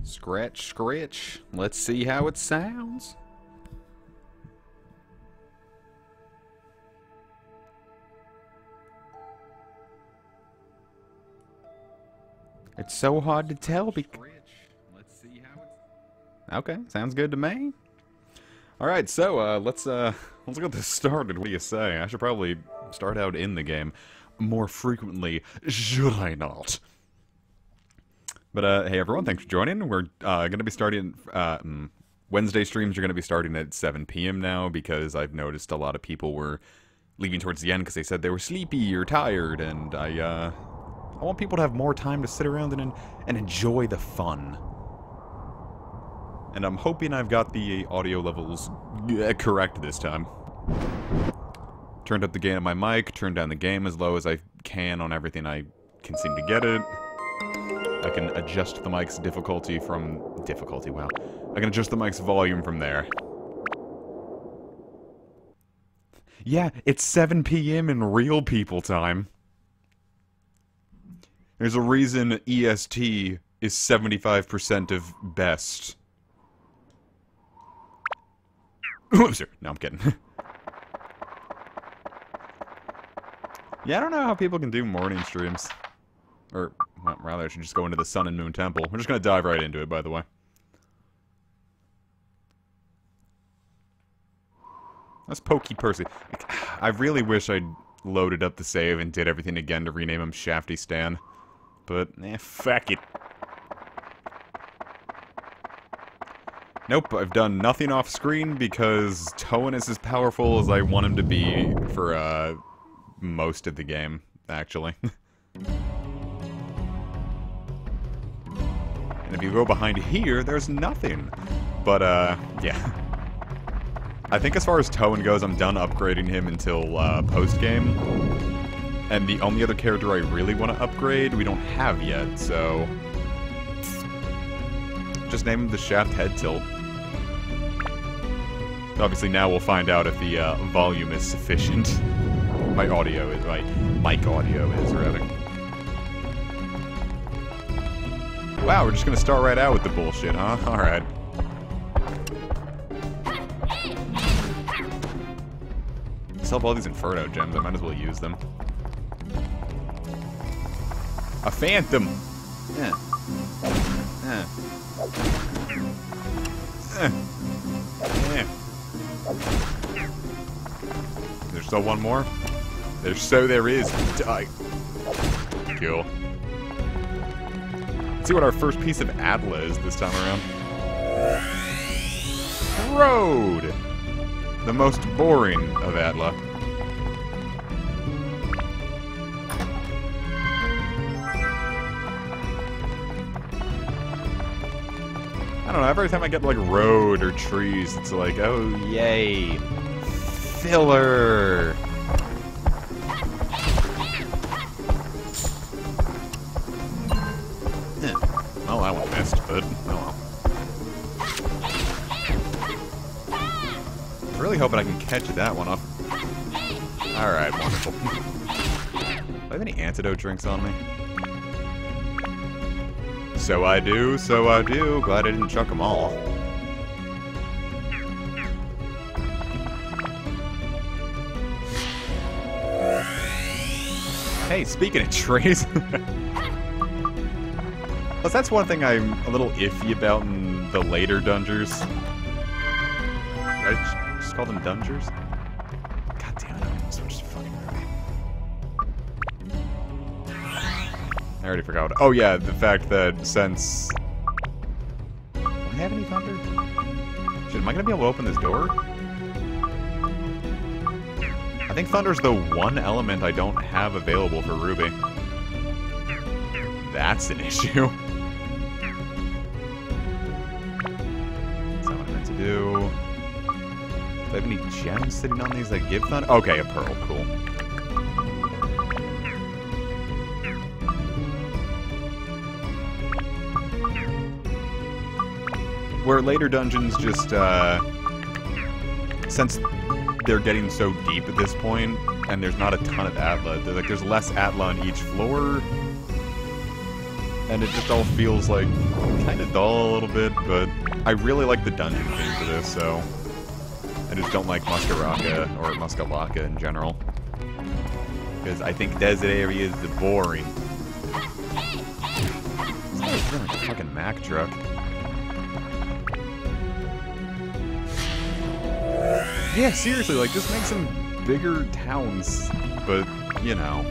Scratch, scratch. Let's see how it sounds. It's so hard to tell because... Let's see how it's... Okay, sounds good to me. Alright, so, let's get this started. What do you say? I should probably start out in the game more frequently, should I not? But, hey everyone, thanks for joining. We're, gonna be starting, Wednesday streams are gonna be starting at 7 p.m. now, because I've noticed a lot of people were leaving towards the end because they said they were sleepy or tired, and I want people to have more time to sit around and enjoy the fun. And I'm hoping I've got the audio levels correct this time. Turned up the gain of my mic, turned down the game as low as I can on everything I can seem to get it. I can adjust the mic's difficulty from... wow. I can adjust the mic's volume from there. Yeah, it's 7 p.m. in real people time. There's a reason EST is 75% of best. No, I'm kidding. Yeah, I don't know how people can do morning streams. Or, well, rather, I should just go into the Sun and Moon Temple. We're just gonna dive right into it, by the way. That's Pokey Percy. I really wish I'd loaded up the save and did everything again to rename him Shafty Stan. But, fuck it. Nope, I've done nothing off screen because Toan is as powerful as I want him to be for, most of the game, actually. And if you go behind here, there's nothing. But, yeah. I think as far as Toan goes, I'm done upgrading him until, post-game. And the only other character I really want to upgrade, we don't have yet, so... just name him the Shaft Head Tilt. Obviously now we'll find out if the, volume is sufficient. My audio is, my mic audio is, rather. Wow, we're just gonna start right out with the bullshit, huh? Alright. I still have all these Inferno gems, I might as well use them. A Phantom! There's still one more? There is. Die. Kill. Let's see what our first piece of Atla is this time around. Road! The most boring of Atla. I don't know, every time I get like road or trees, it's like, oh yay. Filler! Well, that one missed, but oh well. I'm really hoping I can catch that one up. Alright, wonderful. Do I have any antidote drinks on me? So I do, so I do. Glad I didn't chuck them all. Hey, speaking of trees... Plus, that's one thing I'm a little iffy about in the later Dungers. Did I just call them Dungers? God damn it, I'm so just fucking rude. I already forgot. Oh yeah, the fact that since... Do I have any thunder? Shit, am I gonna be able to open this door? I think thunder's the one element I don't have available for Ruby. That's an issue. That's not what I meant to do. Do I have any gems sitting on these that give thunder? Okay, a pearl, cool. Where later dungeons just, since they're getting so deep at this point, and there's not a ton of Atla, there's less Atla on each floor. and it just all feels like kind of dull a little bit, but I really like the dungeon theme for this, so I just don't like Muskaraka or Muskalaka in general, because I think desert areas are boring. This guy's in a fucking Mack truck. Yeah, seriously, like, just make some bigger towns, but, you know.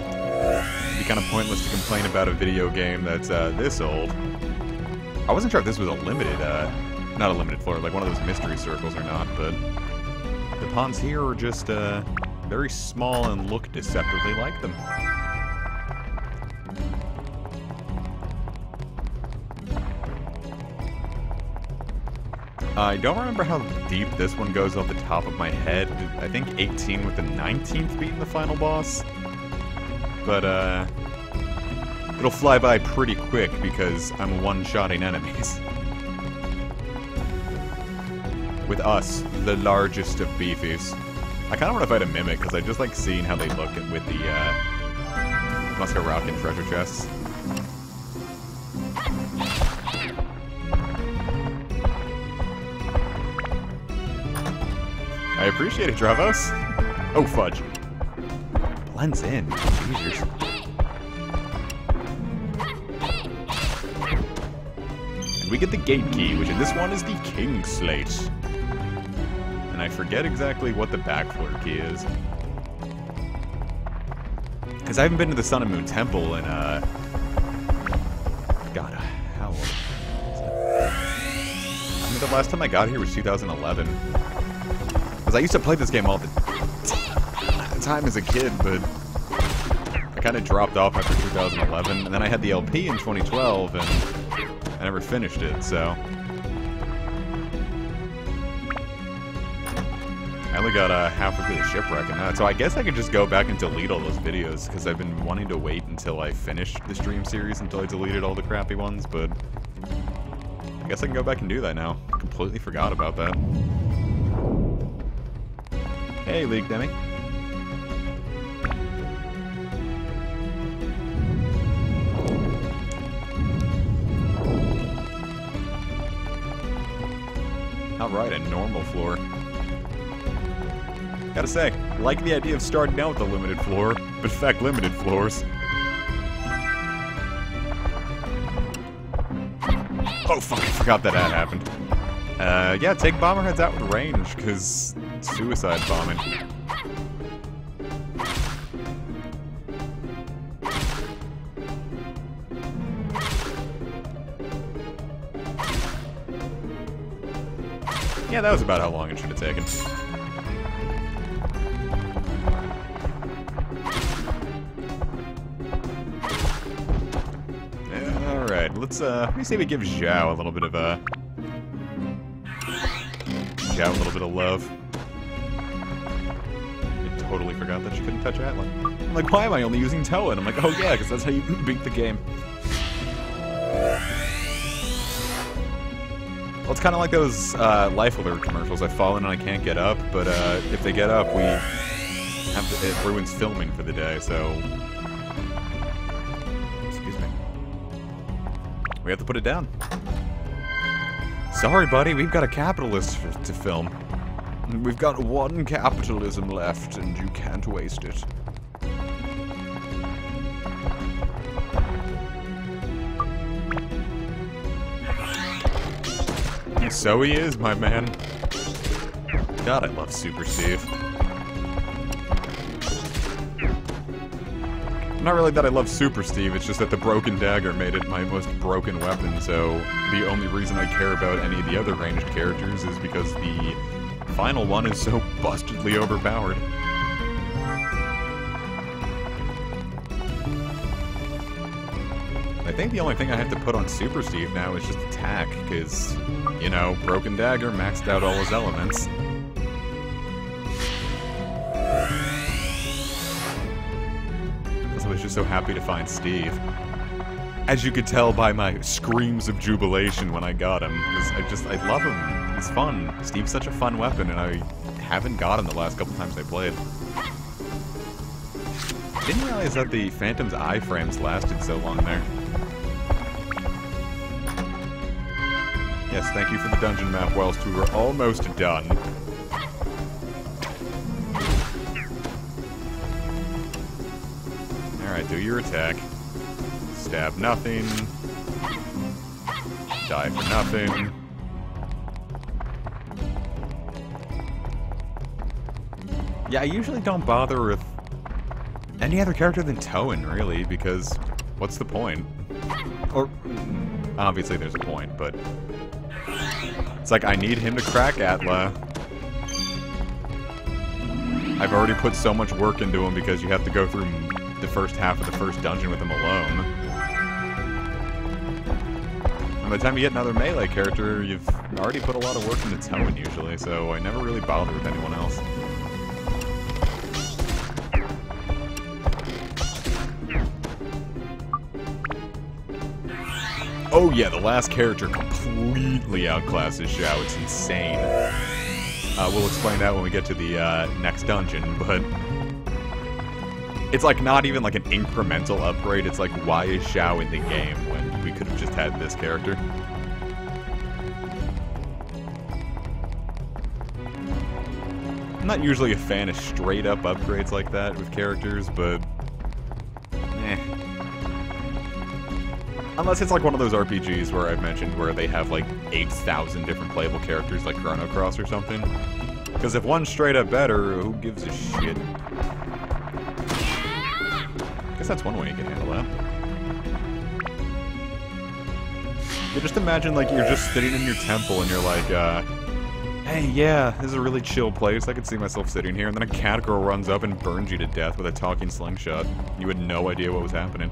It'd be kind of pointless to complain about a video game that's this old. I wasn't sure if this was a limited, not a limited floor, like one of those mystery circles or not, but the ponds here are just very small and look deceptively like them. I don't remember how deep this one goes off the top of my head. I think 18 with the 19th being the final boss. But, it'll fly by pretty quick because I'm one-shotting enemies. With us, the largest of beefies. I kind of want to fight a Mimic because I just like seeing how they look with the, Muskaraka treasure chests. I appreciate it, Dravos. Oh, fudge. Blends in. Jesus. And we get the gate key, which in this one is the King Slate. And I forget exactly what the back floor key is. Because I haven't been to the Sun and Moon Temple in, God, how old is it? I mean, the last time I got here was 2011. Because I used to play this game all the time as a kid, but I kind of dropped off after 2011, and then I had the LP in 2012, and I never finished it, so... I only got halfway through the shipwreck and that, so I guess I could just go back and delete all those videos, because I've been wanting to wait until I finish the stream series until I deleted all the crappy ones, but... I guess I can go back and do that now. I completely forgot about that. Hey, League Demi. Alright, a normal floor. Gotta say, like the idea of starting out with a limited floor, but in fact, limited floors. Oh fuck, I forgot that happened. Yeah, take Bomberheads out with range, because suicide bombing. Yeah, that was about how long it should have taken. Alright, let me see if we give Zhao a little bit of love. I totally forgot that she couldn't touch Atlan. I'm like, why am I only using Toa? And I'm like, oh yeah, because that's how you beat the game. Well, it's kind of like those Life Alert commercials. I've fallen and I can't get up, but if they get up, it ruins filming for the day, so... Excuse me. We have to put it down. Sorry, buddy, we've got a capitalist to film. We've got one capitalism left, and you can't waste it. So he is, my man. God, I love Super Steve. Not really that I love Super Steve, it's just that the Broken Dagger made it my most broken weapon, so the only reason I care about any of the other ranged characters is because the final one is so bustedly overpowered. I think the only thing I have to put on Super Steve now is just attack, because, you know, Broken Dagger maxed out all his elements. I was just so happy to find Steve. As you could tell by my screams of jubilation when I got him, because I love him. He's fun. Steve's such a fun weapon, and I haven't got him the last couple times I played. Didn't realize that the Phantom's iframes lasted so long there. Yes, thank you for the dungeon map whilst we were almost done. Alright, do your attack. Stab nothing. Die for nothing. Yeah, I usually don't bother with any other character than Toan, really, because what's the point? Or, obviously there's a point, but it's like I need him to crack Atla. I've already put so much work into him because you have to go through the first half of the first dungeon with him alone. By the time you get another melee character, you've already put a lot of work into Toan usually, so I never really bother with anyone else. Oh yeah, the last character completely outclasses Xiao. It's insane. We'll explain that when we get to the next dungeon, but it's like not even like an incremental upgrade. It's like, why is Xiao in the game when we could have just had this character? I'm not usually a fan of straight up upgrades like that with characters, but unless it's like one of those RPGs where I've mentioned where they have like 8,000 different playable characters like Chrono Cross or something. Because if one's straight up better, who gives a shit? I guess that's one way you can handle that. Yeah, just imagine like you're just sitting in your temple and you're like, hey, yeah, this is a really chill place. I could see myself sitting here. And then a cat girl runs up and burns you to death with a talking slingshot. You had no idea what was happening.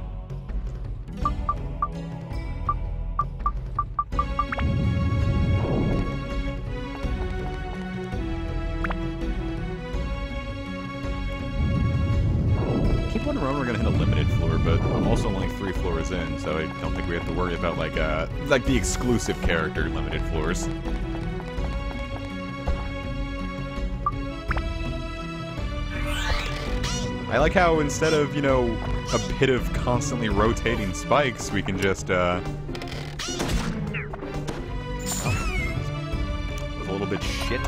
We're gonna hit a limited floor, but I'm also only 3 floors in, so I don't think we have to worry about like the exclusive character limited floors. I like how instead of, you know, a pit of constantly rotating spikes, we can just was a little bit shit.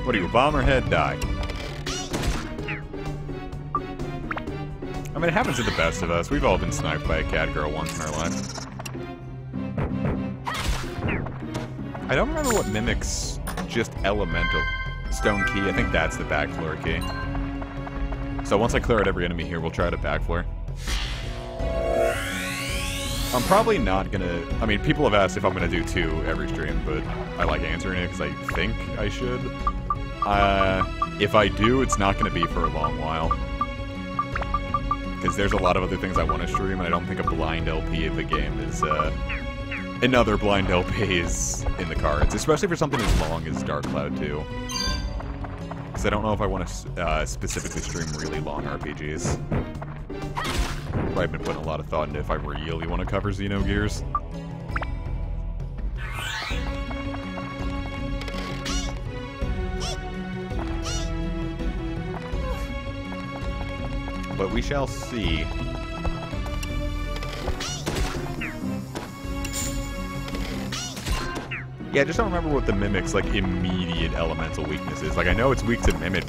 What are you, bomber head? Die. I mean, it happens to the best of us. We've all been sniped by a cat girl once in our lives. I don't remember what mimics just elemental. Stone key, I think that's the back floor key. So once I clear out every enemy here, we'll try to back floor. I'm probably not gonna... I mean, people have asked if I'm gonna do 2 every stream, but I like answering it because I think I should. If I do, it's not gonna be for a long while. Because there's a lot of other things I want to stream, and I don't think a blind LP of a game is, another blind LP is in the cards. Especially for something as long as Dark Cloud 2. Because I don't know if I want to, specifically stream really long RPGs. I've been putting a lot of thought into if I really want to cover Xenogears. But we shall see. Yeah, I just don't remember what the Mimic's, like, immediate elemental weakness is. Like, I know it's weak to Mimic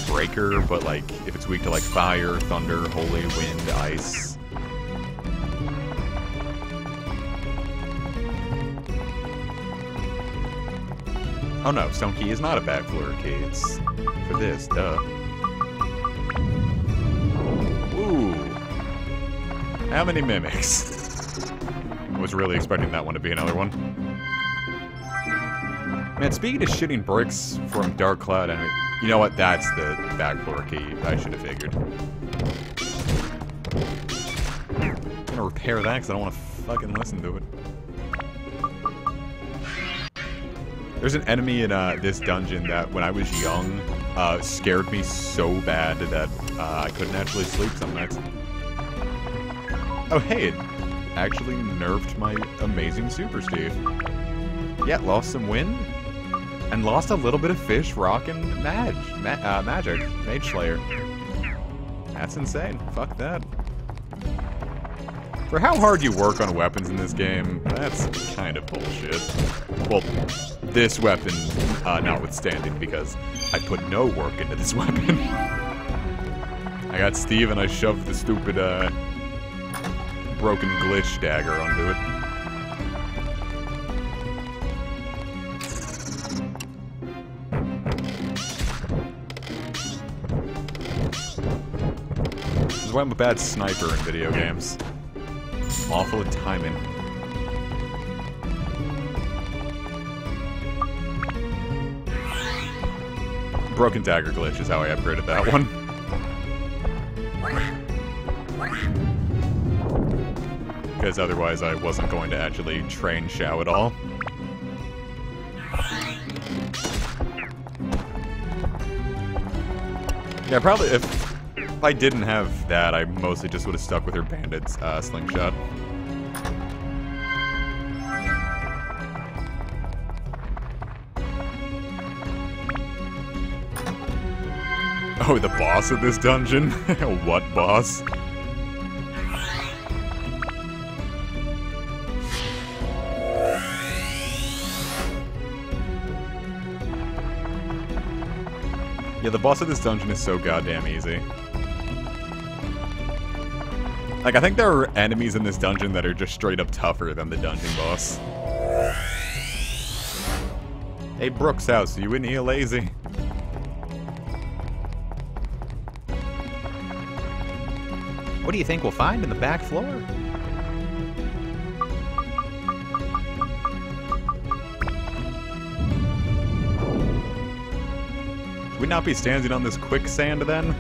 Breaker, but, like, if it's weak to, like, Fire, Thunder, Holy Wind, Ice... Oh no, Stone Key is not a back floor key. It's for this, duh. Ooh. How many mimics? I was really expecting that one to be another one. Man, speaking of shitting bricks from Dark Cloud, and you know what? That's the back floor key. I should have figured. I'm gonna repair that because I don't want to fucking listen to it. There's an enemy in this dungeon that, when I was young, scared me so bad that I couldn't actually sleep some nights. Oh, hey, it actually nerfed my amazing Super Steve. Yeah, lost some wind. And lost a little bit of fish, rock, and magic. Mage Slayer. That's insane. Fuck that. For how hard you work on weapons in this game, that's kind of bullshit. Well, this weapon notwithstanding, because I put no work into this weapon. I got Steve and I shoved the stupid, broken glitch dagger onto it. This is why I'm a bad sniper in video games. Awful at timing. Broken dagger glitch is how I upgraded that one. Because otherwise I wasn't going to actually train Xiao at all. Yeah, probably if I didn't have that, I mostly just would have stuck with her bandit's slingshot. Oh, the boss of this dungeon? What boss? Yeah, the boss of this dungeon is so goddamn easy. Like, I think there are enemies in this dungeon that are just straight up tougher than the dungeon boss. Hey, Brooks House, you in here lazy? What do you think we'll find in the back floor? Should we not be standing on this quicksand then?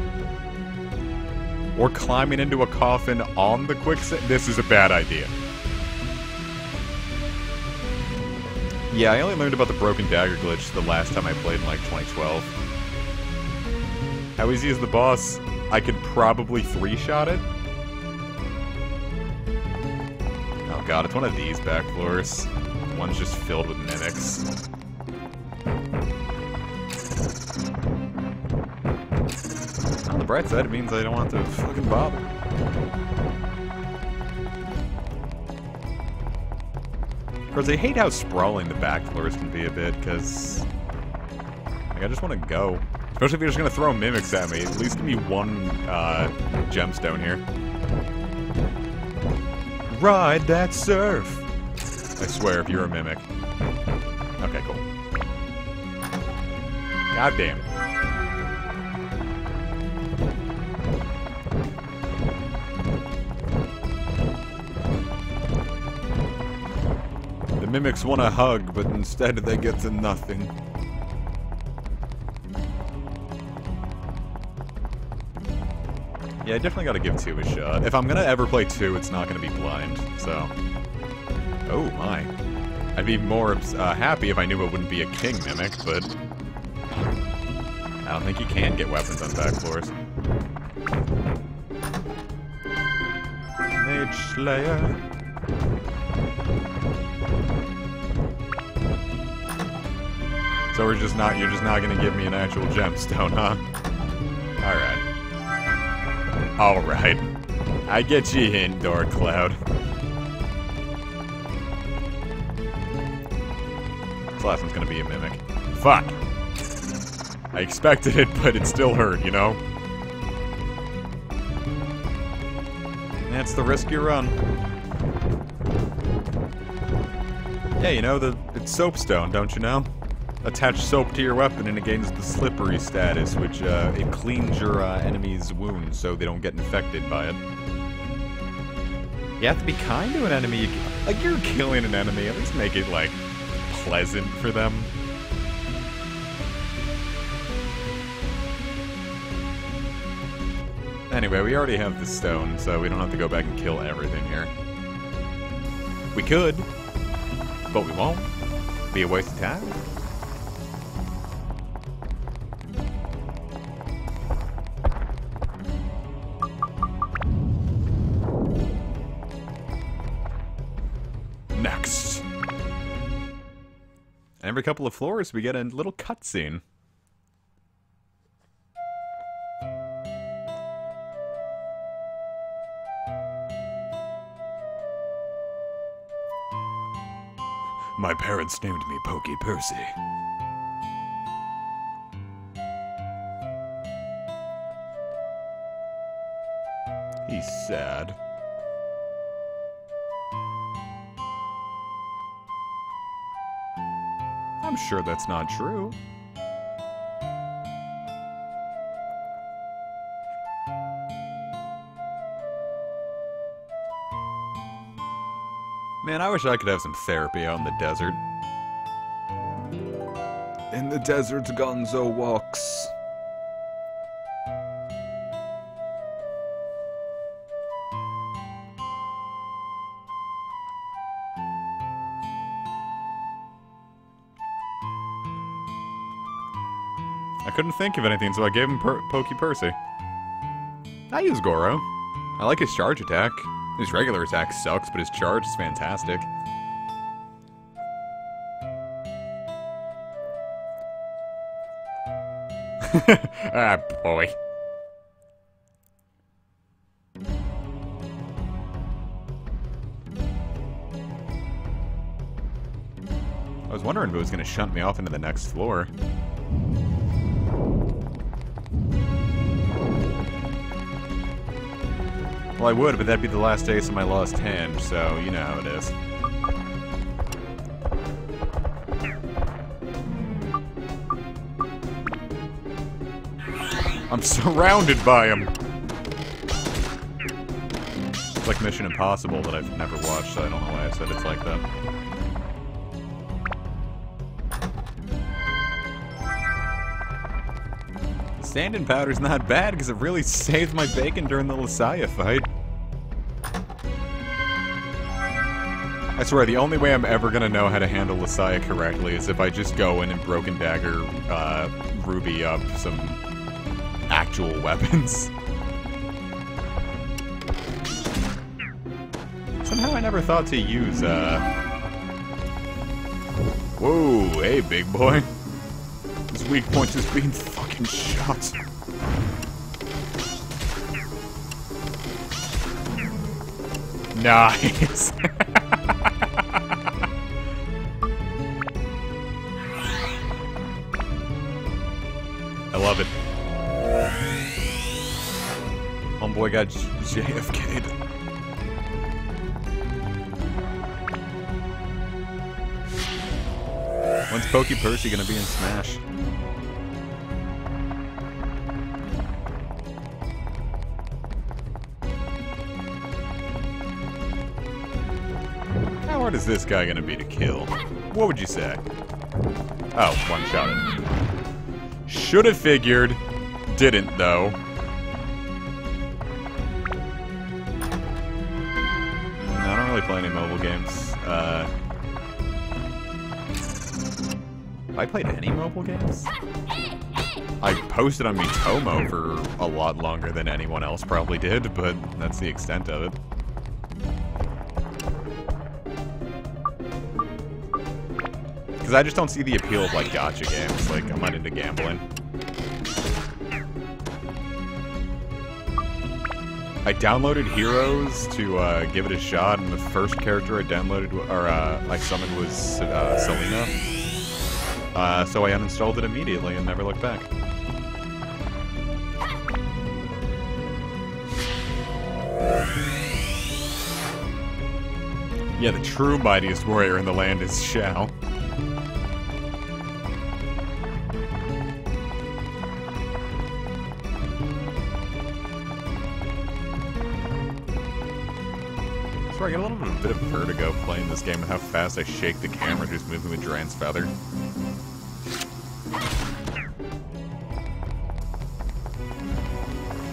Or climbing into a coffin on the quicksand? This is a bad idea. Yeah, I only learned about the broken dagger glitch the last time I played in like 2012. How easy is the boss? I could probably three-shot it. Oh god, it's one of these back floors. One's just filled with mimics. On the bright side, it means I don't want to fucking bother. Of course, I hate how sprawling the back floors can be a bit, because like, I just want to go. Especially if you're just going to throw mimics at me. At least give me one gemstone here. Ride that surf! I swear, if you're a mimic. Okay, cool. God damn. The mimics want a hug, but instead they get to nothing. Yeah, I definitely gotta give 2 a shot. If I'm gonna ever play 2, it's not gonna be blind, so... Oh my. I'd be more happy if I knew it wouldn't be a king mimic, but... I don't think you can get weapons on back floors. Mage Slayer. So you're just not gonna give me an actual gemstone, huh? Alright. Alright. I get you hint, Dark Cloud. This last one's gonna be a mimic. Fuck! I expected it, but it still hurt, you know? That's the risk you run. Yeah, you know, it's soapstone, don't you know? Attach soap to your weapon and it gains the slippery status, which it cleans your enemy's wounds so they don't get infected by it. You have to be kind to an enemy. Like, you're killing an enemy, at least make it, like, pleasant for them. Anyway, we already have the stone, so we don't have to go back and kill everything here. We could, but we won't. Be a waste of time. I every couple of floors we get a little cutscene. My parents named me Pokey Percy. He's sad. I'm sure that's not true. Man, I wish I could have some therapy out in the desert. In the desert, Gonzo walks. I couldn't think of anything, so I gave him Pokey Percy. I use Goro. I like his charge attack. His regular attack sucks, but his charge is fantastic. Ah, boy. I was wondering if it was going to shunt me off into the next floor. Well, I would, but that'd be the last days of my lost hand, so you know how it is. I'm surrounded by them! It's like Mission Impossible that I've never watched, so I don't know why I said it's like that. Stand-in powder's not bad, because it really saved my bacon during the Lasaya fight. I swear, the only way I'm ever gonna know how to handle Lasaya correctly is if I just go in and Broken Dagger, Ruby up some actual weapons. Somehow I never thought to use, Whoa, hey, big boy. His weak point is being fucking shot. Nice. I love it. Homeboy got JFK'd. When's Pokey Percy gonna be in Smash? How hard is this guy gonna be to kill? What would you say? Oh, one-shotted. Should have figured. Didn't, though. No, I don't really play any mobile games. Have I played any mobile games? I posted on Miitomo for a lot longer than anyone else probably did, but that's the extent of it. Because I just don't see the appeal of, like, gacha games. Like, I'm not into gambling. I downloaded Heroes to give it a shot, and the first character I downloaded, or I summoned was Selena. So I uninstalled it immediately and never looked back. Yeah, the true mightiest warrior in the land is Shao. I get a little bit of vertigo playing this game and how fast I shake the camera just moving with Duran's feather.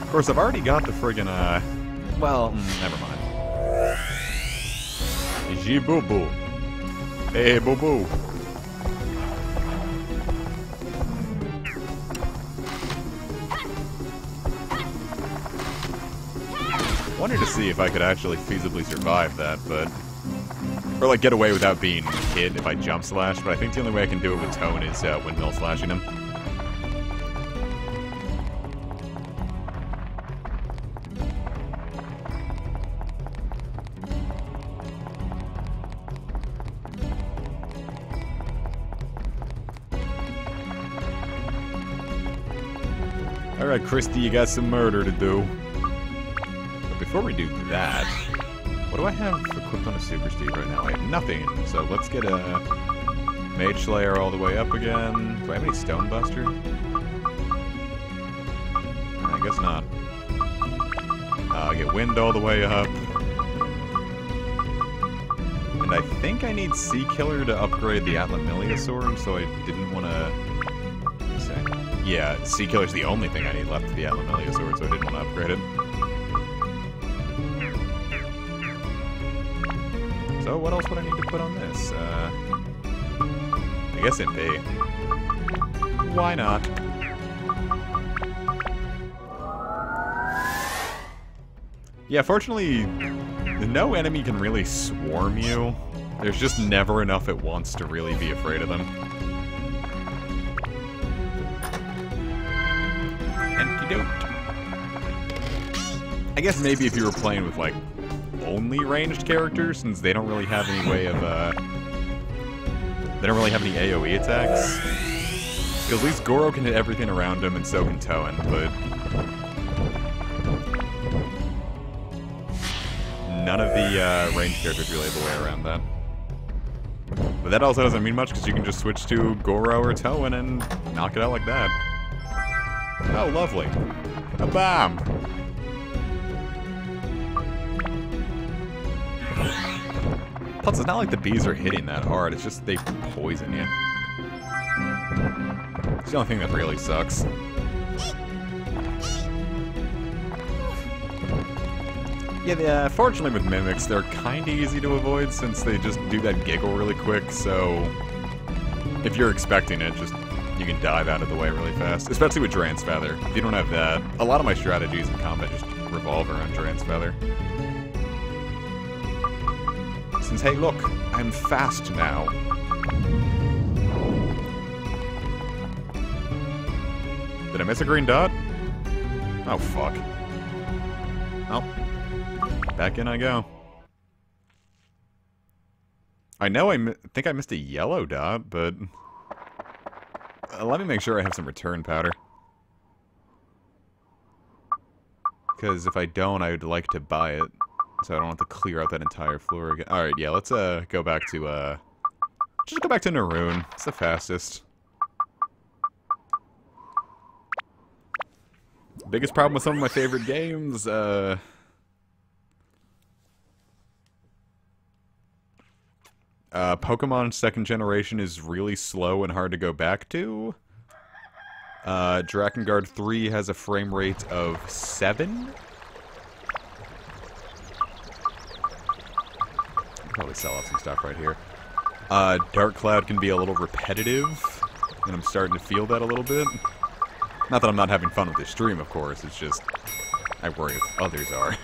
Of course, I've already got the friggin', well, never mind. Ji boo boo. Hey, boo boo. Wanted to see if I could actually feasibly survive that, but Or, like, get away without being hit if I jump slash, but I think the only way I can do it with Tone is windmill slashing him. Alright, Christy, you got some murder to do. But before we do that, what do I have equipped on a Super Steve right now? I have nothing, so let's get a Mage Slayer all the way up again. Do I have any Stone Buster? I guess not. Get Wind all the way up. And I think I need Sea Killer to upgrade the Atlamilia Sword, so I didn't want to... Yeah, Sea Killer's the only thing I need left of the Atlamilia Sword, so I didn't want to upgrade it. So what else would I need to put on this? I guess MP. Why not? Yeah, fortunately, no enemy can really swarm you. There's just never enough at once to really be afraid of them. I guess maybe if you were playing with, like, only ranged characters, since they don't really have any way of, they don't really have any AoE attacks. Because at least Goro can hit everything around him, and so can Toan, but... none of the, ranged characters really have a way around that. But that also doesn't mean much, because you can just switch to Goro or Toan and knock it out like that. Oh, lovely. A bomb! Plus, it's not like the bees are hitting that hard, it's just they poison you. It's the only thing that really sucks. Yeah, fortunately with Mimics, they're kinda easy to avoid since they just do that giggle really quick, so... if you're expecting it, just... you can dive out of the way really fast. Especially with Dran's Feather. If you don't have that, a lot of my strategies in combat just revolve around Dran's Feather. Since, hey look, I'm fast now. Did I miss a green dot? Oh, fuck. Oh. Back in I go. I know I think I missed a yellow dot, but... let me make sure I have some return powder. Because if I don't, I would like to buy it. So I don't have to clear out that entire floor again. Alright, yeah, let's go back to, just go back to Naroon. It's the fastest. Biggest problem with some of my favorite games, Pokemon 2nd Generation is really slow and hard to go back to. Drakengard 3 has a frame rate of 7. Probably sell off some stuff right here. Dark Cloud can be a little repetitive, and I'm starting to feel that a little bit. Not that I'm not having fun with this stream, of course, it's just I worry if others are.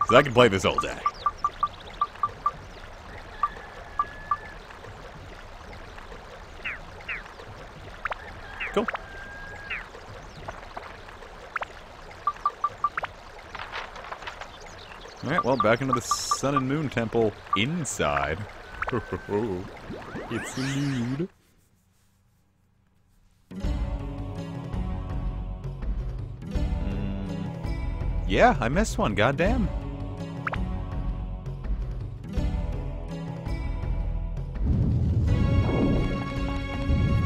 So I can play this all day. Cool. Alright, well, back into the Sun and Moon Temple inside. It's nude. Yeah, I missed one, goddamn.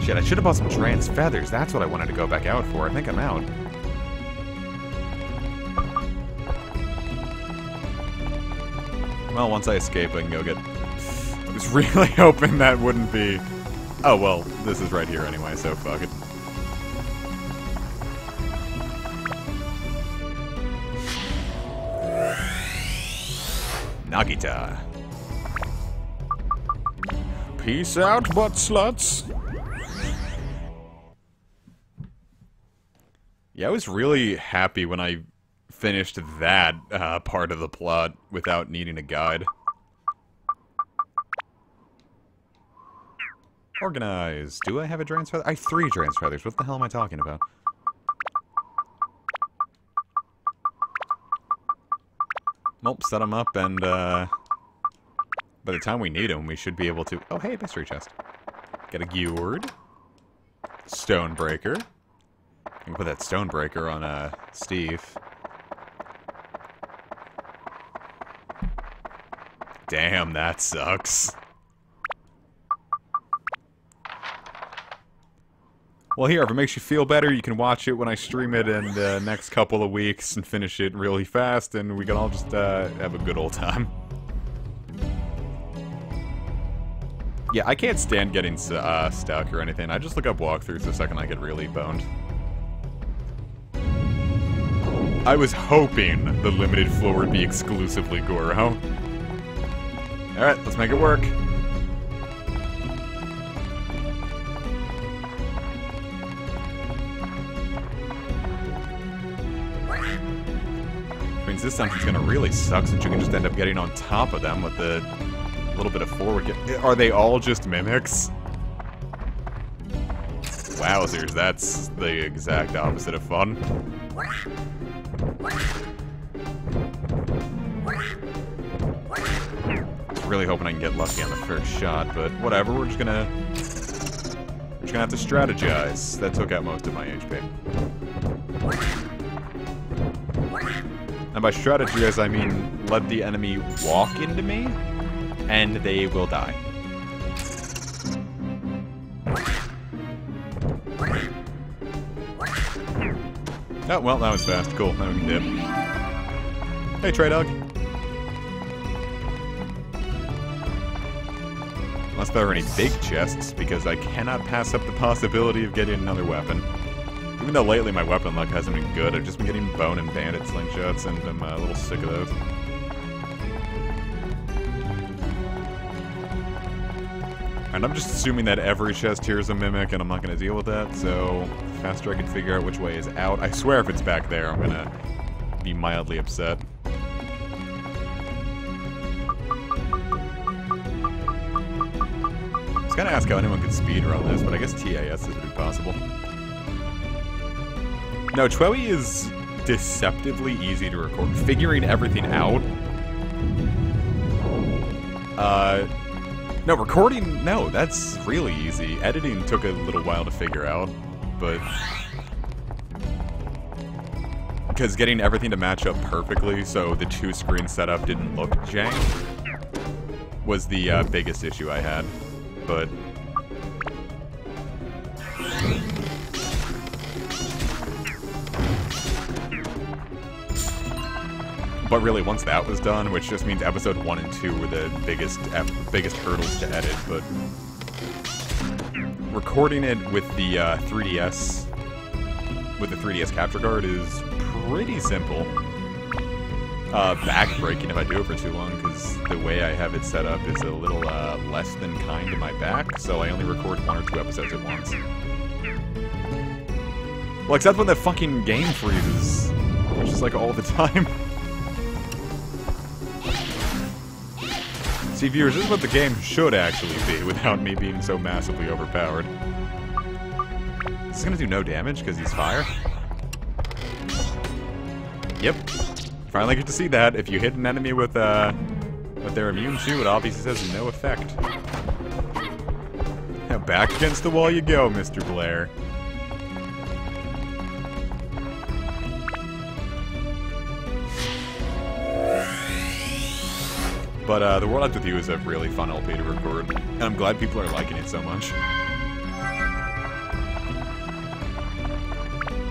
Shit, I should have bought some trans feathers. That's what I wanted to go back out for. I think I'm out. Well, once I escape, I can go get... I was really hoping that wouldn't be... Oh, well, this is right here anyway, so fuck it. Nagita. Peace out, butt sluts. Yeah, I was really happy when I finished that part of the plot without needing a guide. Organize. Do I have a Drain's Feather? I have 3 Drain's Feathers. What the hell am I talking about? Well, set them up, and by the time we need them, we should be able to... Oh, hey, mystery chest. Get a gourd. Stonebreaker. I can put that Stonebreaker on Steve. Damn, that sucks. Well, here, if it makes you feel better, you can watch it when I stream it in the next couple of weeks and finish it really fast, and we can all just have a good old time. Yeah, I can't stand getting stuck or anything. I just look up walkthroughs the second I get really boned. I was hoping the limited floor would be exclusively Goro. Alright, let's make it work. Means this time it's gonna really suck since you can just end up getting on top of them with a little bit of forward get. Are they all just mimics? Wowzers, that's the exact opposite of fun. Really hoping I can get lucky on the first shot, but whatever, we're just gonna have to strategize. That took out most of my HP. And by strategize, I mean let the enemy walk into me, and they will die. Oh, well, that was fast. Cool, now we can dip. Hey, Trey Dog. Unless there are any big chests, because I cannot pass up the possibility of getting another weapon. Even though lately my weapon luck hasn't been good, I've just been getting bone and bandit slingshots, and I'm a little sick of those. And I'm just assuming that every chest here is a mimic, and I'm not going to deal with that, so the faster I can figure out which way is out. I swear if it's back there, I'm going to be mildly upset. I was going to ask how anyone could speedrun this, but I guess TAS would be possible. No, Twelly is deceptively easy to record. Figuring everything out. No, recording, no, that's really easy. Editing took a little while to figure out, but... Because getting everything to match up perfectly so the 2-screen setup didn't look jank was the biggest issue I had, but... But really, once that was done, which just means episode 1 and 2 were the biggest hurdles to edit, but recording it with the 3DS, with the 3DS capture card is pretty simple. Back-breaking if I do it for too long, because the way I have it set up is a little less than kind to my back, so I only record 1 or 2 episodes at once. Well, except when the fucking game freezes, which is like all the time. See, viewers, this is what the game should actually be, without me being so massively overpowered. Is this gonna do no damage, because he's fire? Yep. Finally get to see that. If you hit an enemy with their immune to, it obviously has no effect. Back against the wall you go, Mr. Blair. But the World Ends With You is a really fun LP to record, and I'm glad people are liking it so much.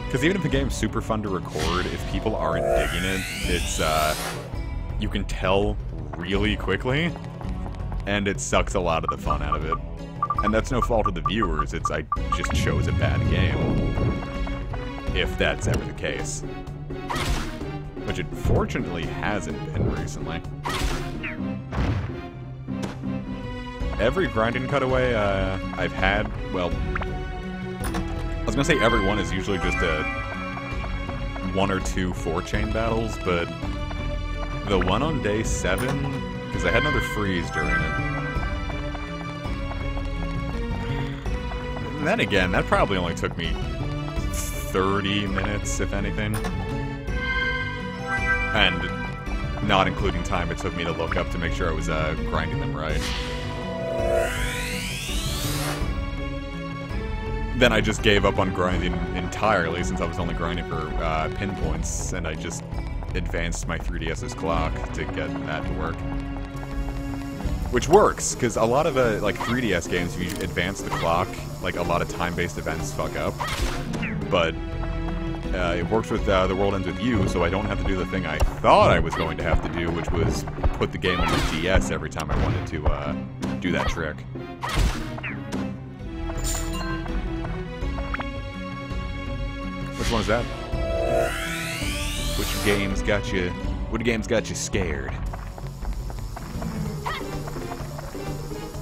Because even if the game's super fun to record, if people aren't digging it, it's, you can tell really quickly, and it sucks a lot of the fun out of it. And that's no fault of the viewers, it's I just chose a bad game. If that's ever the case. Which it fortunately hasn't been recently. Every grinding cutaway I've had, well, I was gonna say every one is usually just a 1 or 2 4-chain battles, but the one on day 7, because I had another freeze during it. Then again, that probably only took me 30 minutes, if anything. And not including time it took me to look up to make sure I was grinding them right. Then I just gave up on grinding entirely since I was only grinding for pinpoints, and I just advanced my 3DS's clock to get that to work. Which works, because a lot of the, like, 3DS games, if you advance the clock, like, a lot of time-based events fuck up. But it works with The World Ends With You, so I don't have to do the thing I thought I was going to have to do, which was put the game on the DS every time I wanted to do that trick. Which one is that? Which games got you? What games got you scared?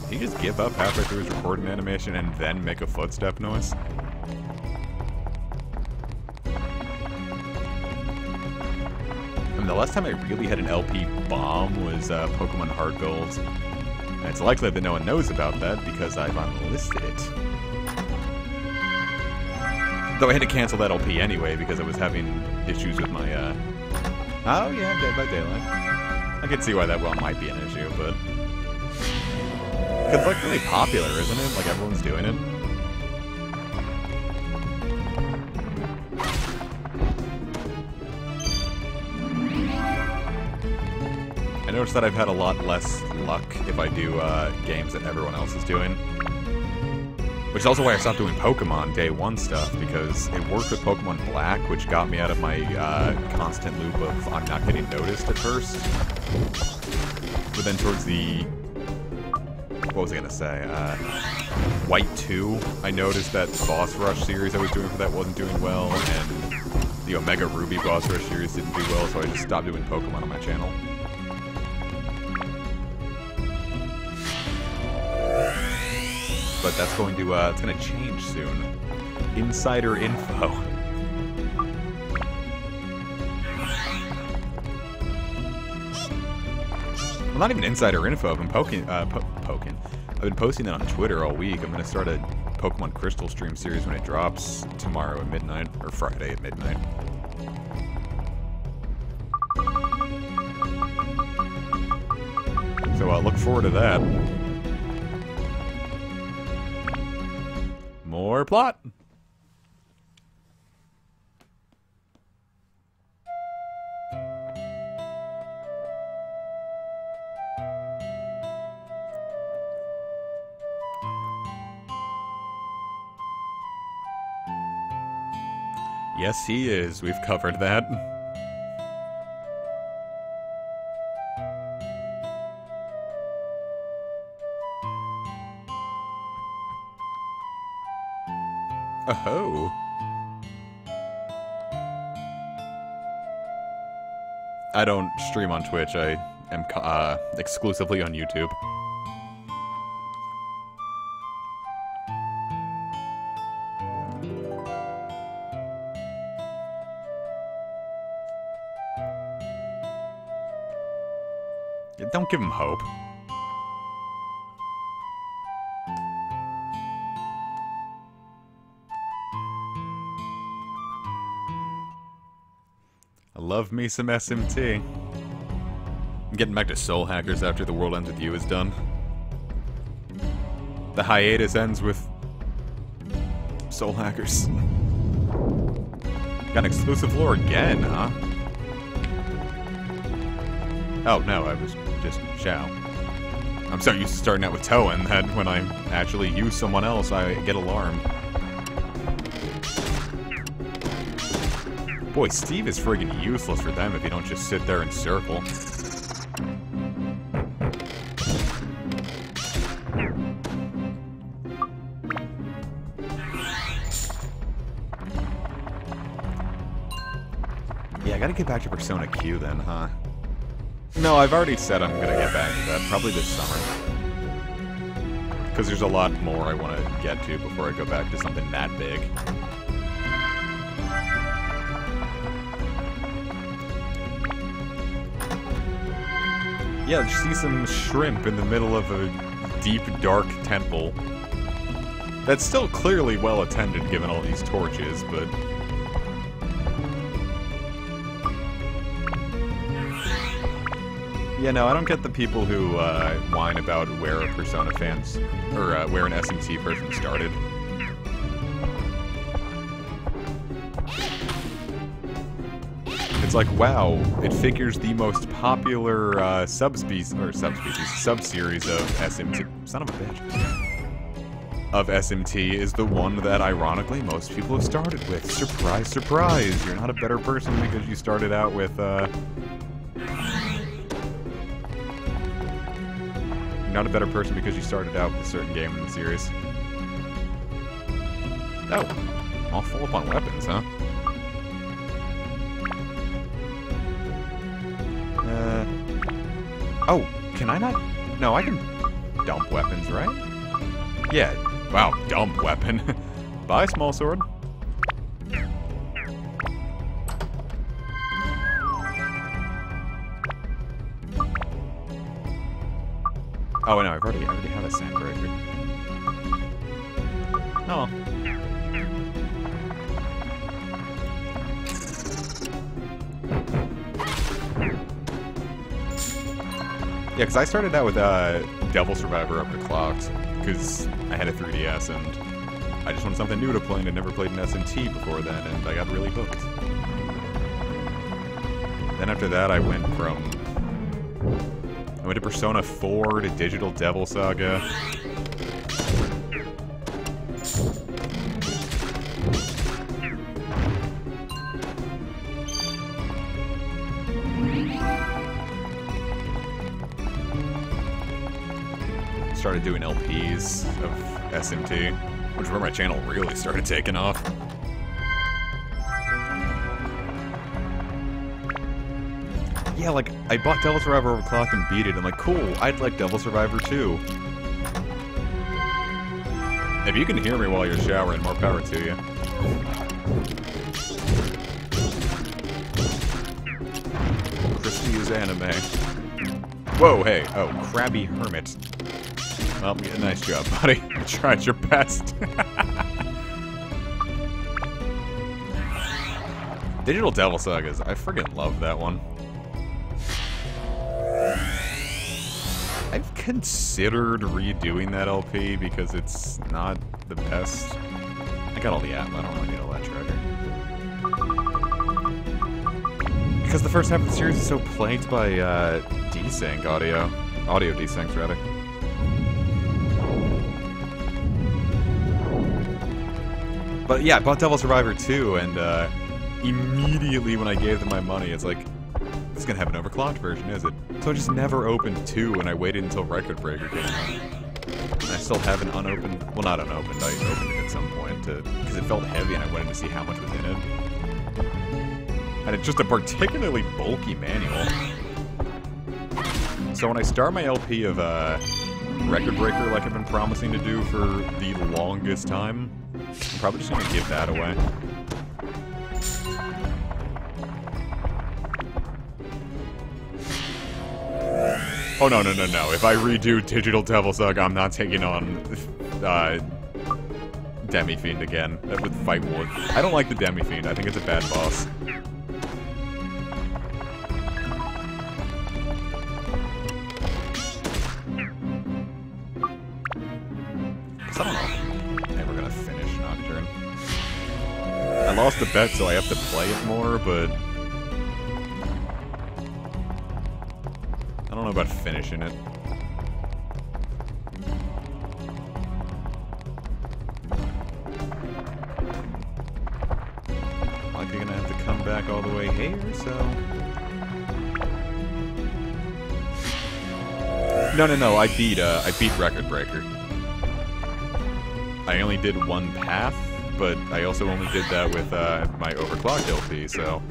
Did he just give up halfway through his recording animation and then make a footstep noise? I mean, the last time I really had an LP bomb was Pokemon Heart Gold. And it's likely that no one knows about that because I've unlisted it. Though I had to cancel that LP anyway because I was having issues with my, Oh yeah, Dead by Daylight. I can see why that might be an issue, but... It's like really popular, isn't it? Like everyone's doing it. I noticed that I've had a lot less luck if I do games that everyone else is doing. Which is also why I stopped doing Pokemon Day 1 stuff, because it worked with Pokemon Black, which got me out of my constant loop of I'm not getting noticed at first. But then towards the... What was I gonna say? White 2, I noticed that Boss Rush series I was doing for that wasn't doing well, and the Omega Ruby Boss Rush series didn't do well, so I just stopped doing Pokemon on my channel. But that's going to, it's gonna change soon. Insider info. Well, not even insider info, I've been I've been posting it on Twitter all week. I'm gonna start a Pokemon Crystal stream series when it drops tomorrow at midnight, or Friday at midnight. So look forward to that. More plot. Yes, he is. We've covered that. Oh. I don't stream on Twitch. I am exclusively on YouTube. Don't give him hope. I love me some SMT. I'm getting back to Soul Hackers after The World Ends With You is done. The hiatus ends with Soul Hackers. Got an exclusive lore again, huh? Oh, no, I was just Shao. I'm so used to starting out with Toan that when I actually use someone else, I get alarmed. Boy, Steve is friggin' useless for them if you don't just sit there and circle. Yeah, I gotta get back to Persona Q then, huh? No, I've already said I'm gonna get back to that, probably this summer. Because there's a lot more I want to get to before I go back to something that big. Yeah, just see some shrimp in the middle of a deep, dark temple. That's still clearly well attended given all these torches, but... Yeah, no, I don't get the people who whine about where a Persona fans, or where an SMT person started. It's like, wow, it figures the most popular subseries of SMT. Son of a bitch. Of SMT is the one that, ironically, most people have started with. Surprise, surprise! You're not a better person because you started out with, You're not a better person because you started out with a certain game in the series. Oh. All full up on weapons, huh? Oh, can I not? No, I can dump weapons, right? Yeah. Wow, dump weapon. Bye, small sword. Oh, no, I already have a sandbreaker. Oh. Yeah, because I started out with Devil Survivor Overclocked, because I had a 3DS, and I just wanted something new to play, and I'd never played an SMT before then, and I got really hooked. Then after that, I went to Persona 4, to Digital Devil Saga. Started doing LPs of SMT, which is where my channel really started taking off. Yeah, like, I bought Devil Survivor Overclocked and beat it, and like, cool, I'd like Devil Survivor too. If you can hear me while you're showering, more power to you. Crispy is anime. Whoa, hey, oh, Krabby Hermit. Well, yeah, nice job, buddy. You tried your best. Digital Devil Sagas. I friggin' love that one. I've considered redoing that LP because it's not the best. I got all the Atlas. I don't really need all that treasure. Because the first half of the series is so plagued by desync audio. Audio desyncs, rather. But yeah, I bought Devil Survivor 2, and immediately when I gave them my money, it's like, this is gonna have an overclocked version, is it? So I just never opened 2, and I waited until Record Breaker came out. And I still have an unopened, well, not unopened, I opened it at some point, because it felt heavy and I wanted to see how much was in it. And it's just a particularly bulky manual. So when I start my LP of Record Breaker, like I've been promising to do for the longest time, I'm probably just gonna give that away. Oh, no, no, no, no. If I redo Digital Devil Saga, I'm not taking on Demi-Fiend again with Fight Wood. I don't like the Demi-Fiend. I think it's a bad boss. I don't know if I'm ever gonna finish Nocturne. I lost the bet, so I have to play it more, but I don't know about finishing it. Likely gonna have to come back all the way here, so... No, I beat Record Breaker. I only did one path, but I also only did that with my overclocked LP, so...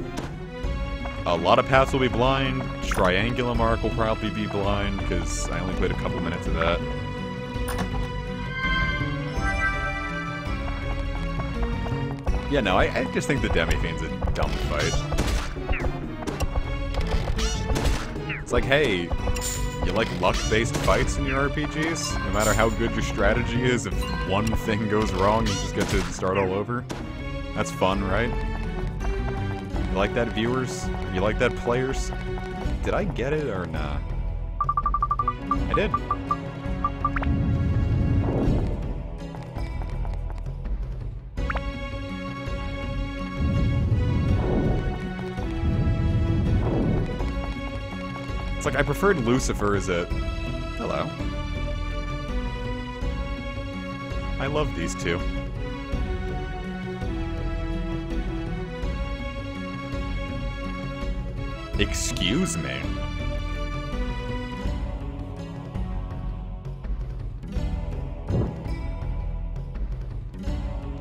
A lot of paths will be blind. Triangulum Arc will probably be blind, because I only played a couple minutes of that. Yeah, no, I just think the Demi-Fiend's a dumb fight. It's like, hey, You like luck-based fights in your RPGs? No matter how good your strategy is, if one thing goes wrong, you just get to start all over? That's fun, right? You like that, viewers? You like that, players? Did I get it or nah? I did. It's like I preferred Lucifer as a... Hello. I love these two. Excuse me.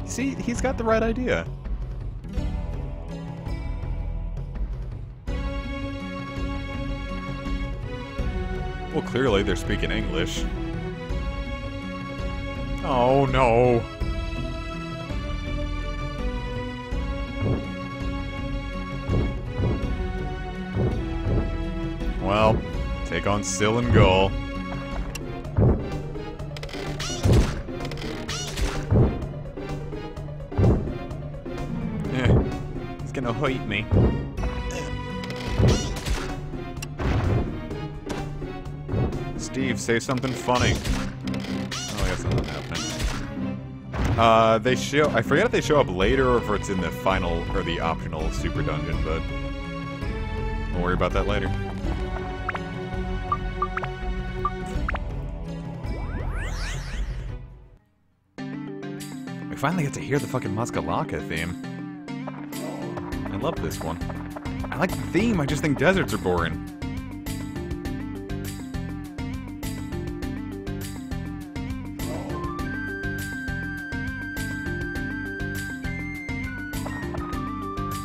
See, he's got the right idea. Well, clearly they're speaking English. Oh, no. Well, take on Syl and Gull. He's gonna hurt me. Steve, say something funny. Oh, I guess nothing happening. They show... I forget if they show up later or if it's in the final or the optional super dungeon, but we'll worry about that later. We finally get to hear the fucking Muskalaka theme. I love this one. I like the theme, I just think deserts are boring.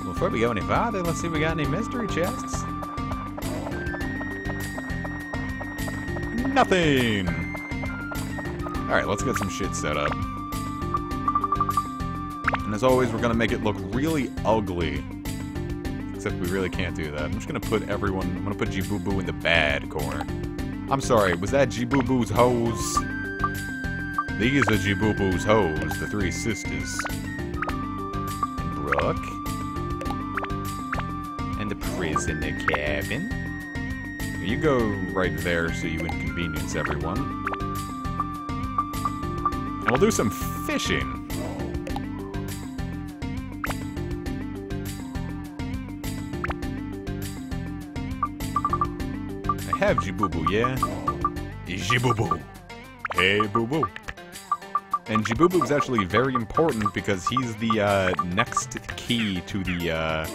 Before we go any farther, let's see if we got any mystery chests. Nothing! Alright, let's get some shit set up. And as always, we're gonna make it look really ugly. Except we really can't do that. I'm just gonna put everyone... I'm gonna put Jibubu in the bad corner. I'm sorry, was that Jibubu's hose? These are Jibubu's hose, the three sisters. And Brooke. And the prisoner cabin. You go right there so you inconvenience everyone. And we'll do some fishing. I have Jibubu, yeah? Jibubu. Hey, boo-boo. And Jibubu is actually very important because he's the next key to the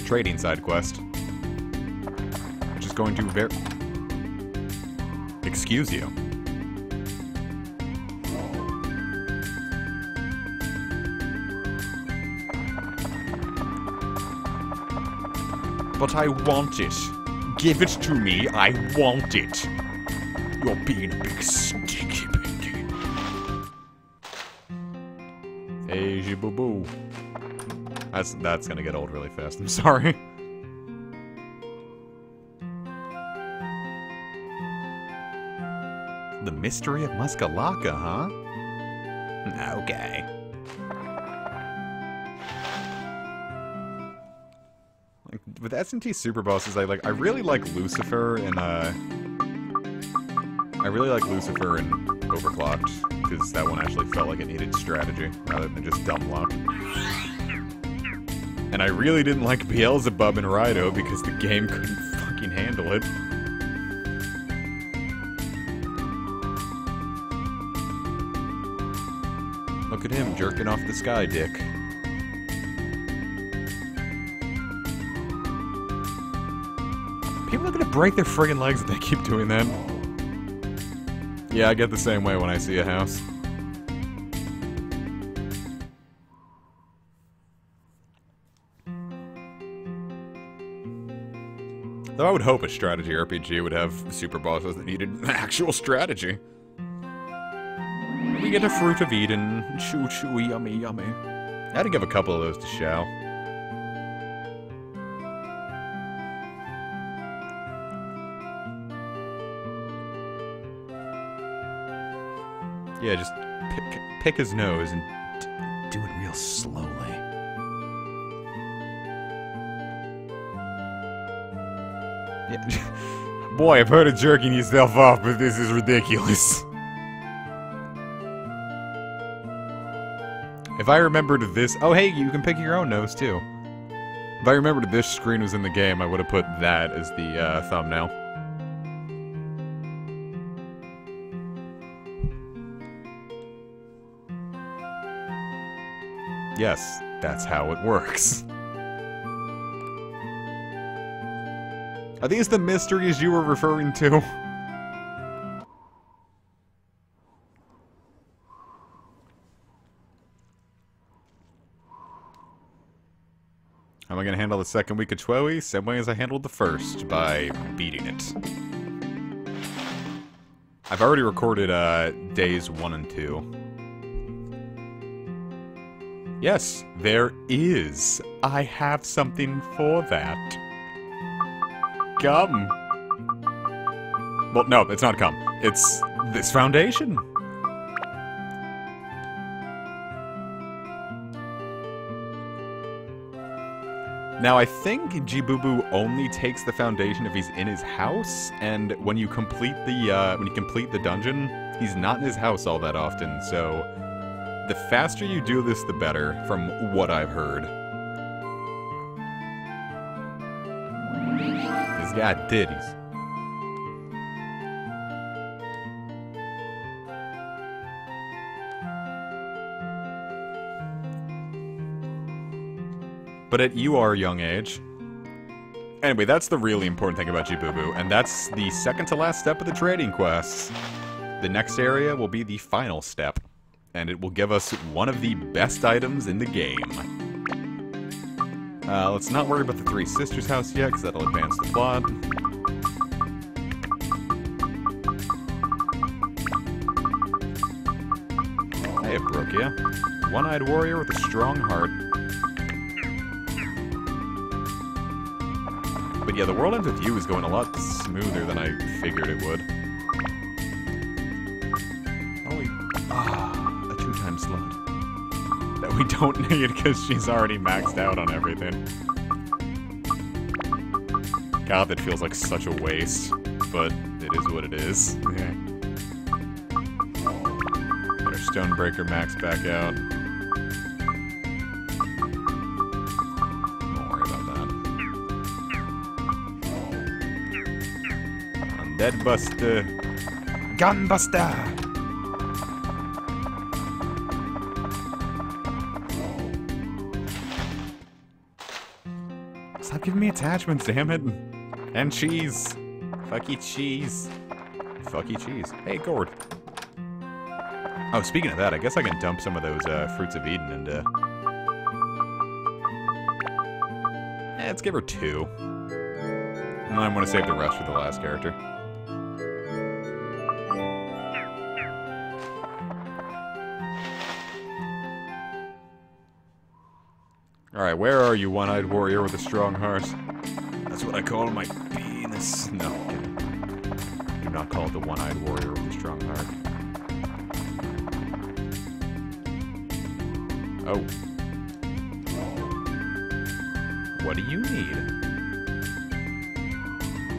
trading side quest. Which is going to excuse you. But I want it. Give it to me, I want it. You're being a big stinky pinky. Hey, Jibubu. That's gonna get old really fast, I'm sorry. The mystery of Muskalaka, huh? Okay. Like, with S&T super bosses, I really like Lucifer and I really like Lucifer and Overclocked, because that one actually felt like it needed strategy rather than just dumb luck. And I really didn't like Beelzebub and Raido because the game couldn't fucking handle it. Look at him jerking off the sky dick. People are gonna break their friggin' legs if they keep doing that. Yeah, I get the same way when I see a house. Though I would hope a strategy RPG would have super bosses that needed actual strategy. We get a fruit of Eden. Chew, chewy, yummy, yummy. I had to give a couple of those to Shao. Yeah, just pick his nose and do it real slowly. Yeah. Boy, I've heard of jerking yourself off, but this is ridiculous. If I remembered this... Oh, hey, you can pick your own nose, too. If I remembered this screen was in the game, I would have put that as the thumbnail. Yes, that's how it works. Are these the mysteries you were referring to? How am I gonna handle the second week of Chloe? Same way as I handled the first, by beating it. I've already recorded days 1 and 2. Yes, there is. I have something for that. Gum. Well, no, it's not gum. It's this foundation. Now, I think Jibubu only takes the foundation if he's in his house, and when you complete the dungeon, he's not in his house all that often, so the faster you do this, the better, from what I've heard. He's got titties. But at your young age... Anyway, that's the really important thing about Jibubu, and that's the second to last step of the trading quest. The next area will be the final step, and it will give us one of the best items in the game. Let's not worry about the Three Sisters house yet, because that'll advance the plot. Hey, Brokia. One-eyed warrior with a strong heart. But yeah, the World Ends With You is going a lot smoother than I figured it would. A 2-time slot. That we don't need because she's already maxed out on everything. God, that feels like such a waste. But it is what it is. Yeah. Get our Stonebreaker max back out. Deadbuster. Gunbuster! Stop giving me attachments, damn it. And cheese. Fucky cheese. Fucky cheese. Hey, gourd. Oh, speaking of that, I guess I can dump some of those Fruits of Eden into... let's give her 2. And I want to save the rest for the last character. Alright, where are you, one-eyed warrior with a strong heart? That's what I call my penis. No, I'm kidding. Do not call it the one-eyed warrior with a strong heart. Oh. What do you need?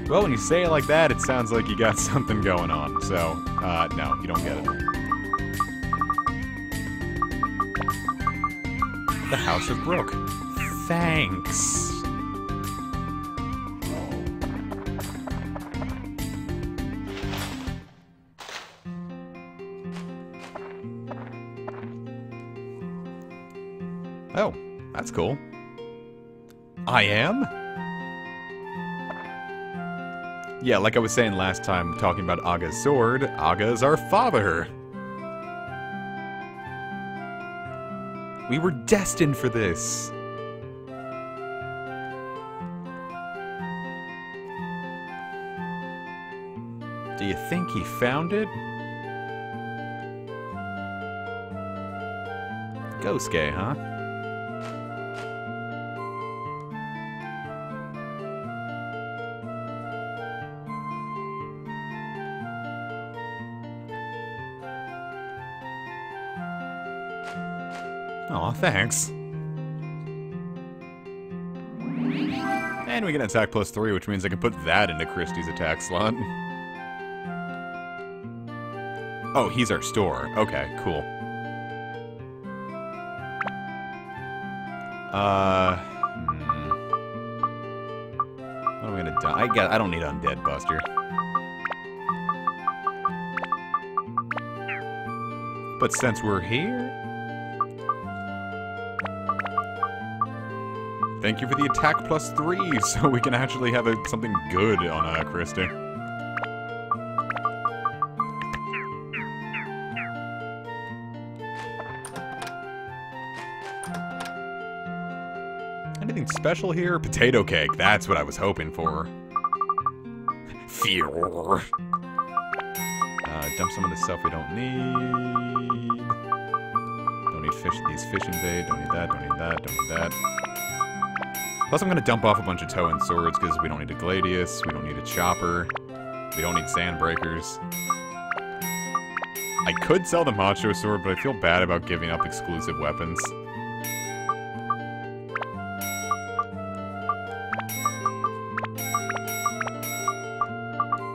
Well, when you say it like that, it sounds like you got something going on. So, no, you don't get it. The House of Brook. Thanks. Oh, that's cool. I am? Yeah, like I was saying last time, talking about Aga's sword, Aga is our father. We were destined for this. Do you think he found it? Gosuke, huh? Aw, thanks. And we get an attack +3, which means I can put that into Christie's attack slot. Oh, he's our store. Okay, cool. What am I gonna do? I don't need Undead Buster. But since we're here... Thank you for the attack +3, so we can actually have something good on Christie. Anything special here? Potato cake, that's what I was hoping for. Fear. Dump some of the stuff we don't need. Don't need these fishing bait, don't need that, don't need that, don't need that. Plus, I'm going to dump off a bunch of toe-in swords, because we don't need a Gladius, we don't need a chopper, we don't need sandbreakers. I could sell the macho sword, but I feel bad about giving up exclusive weapons.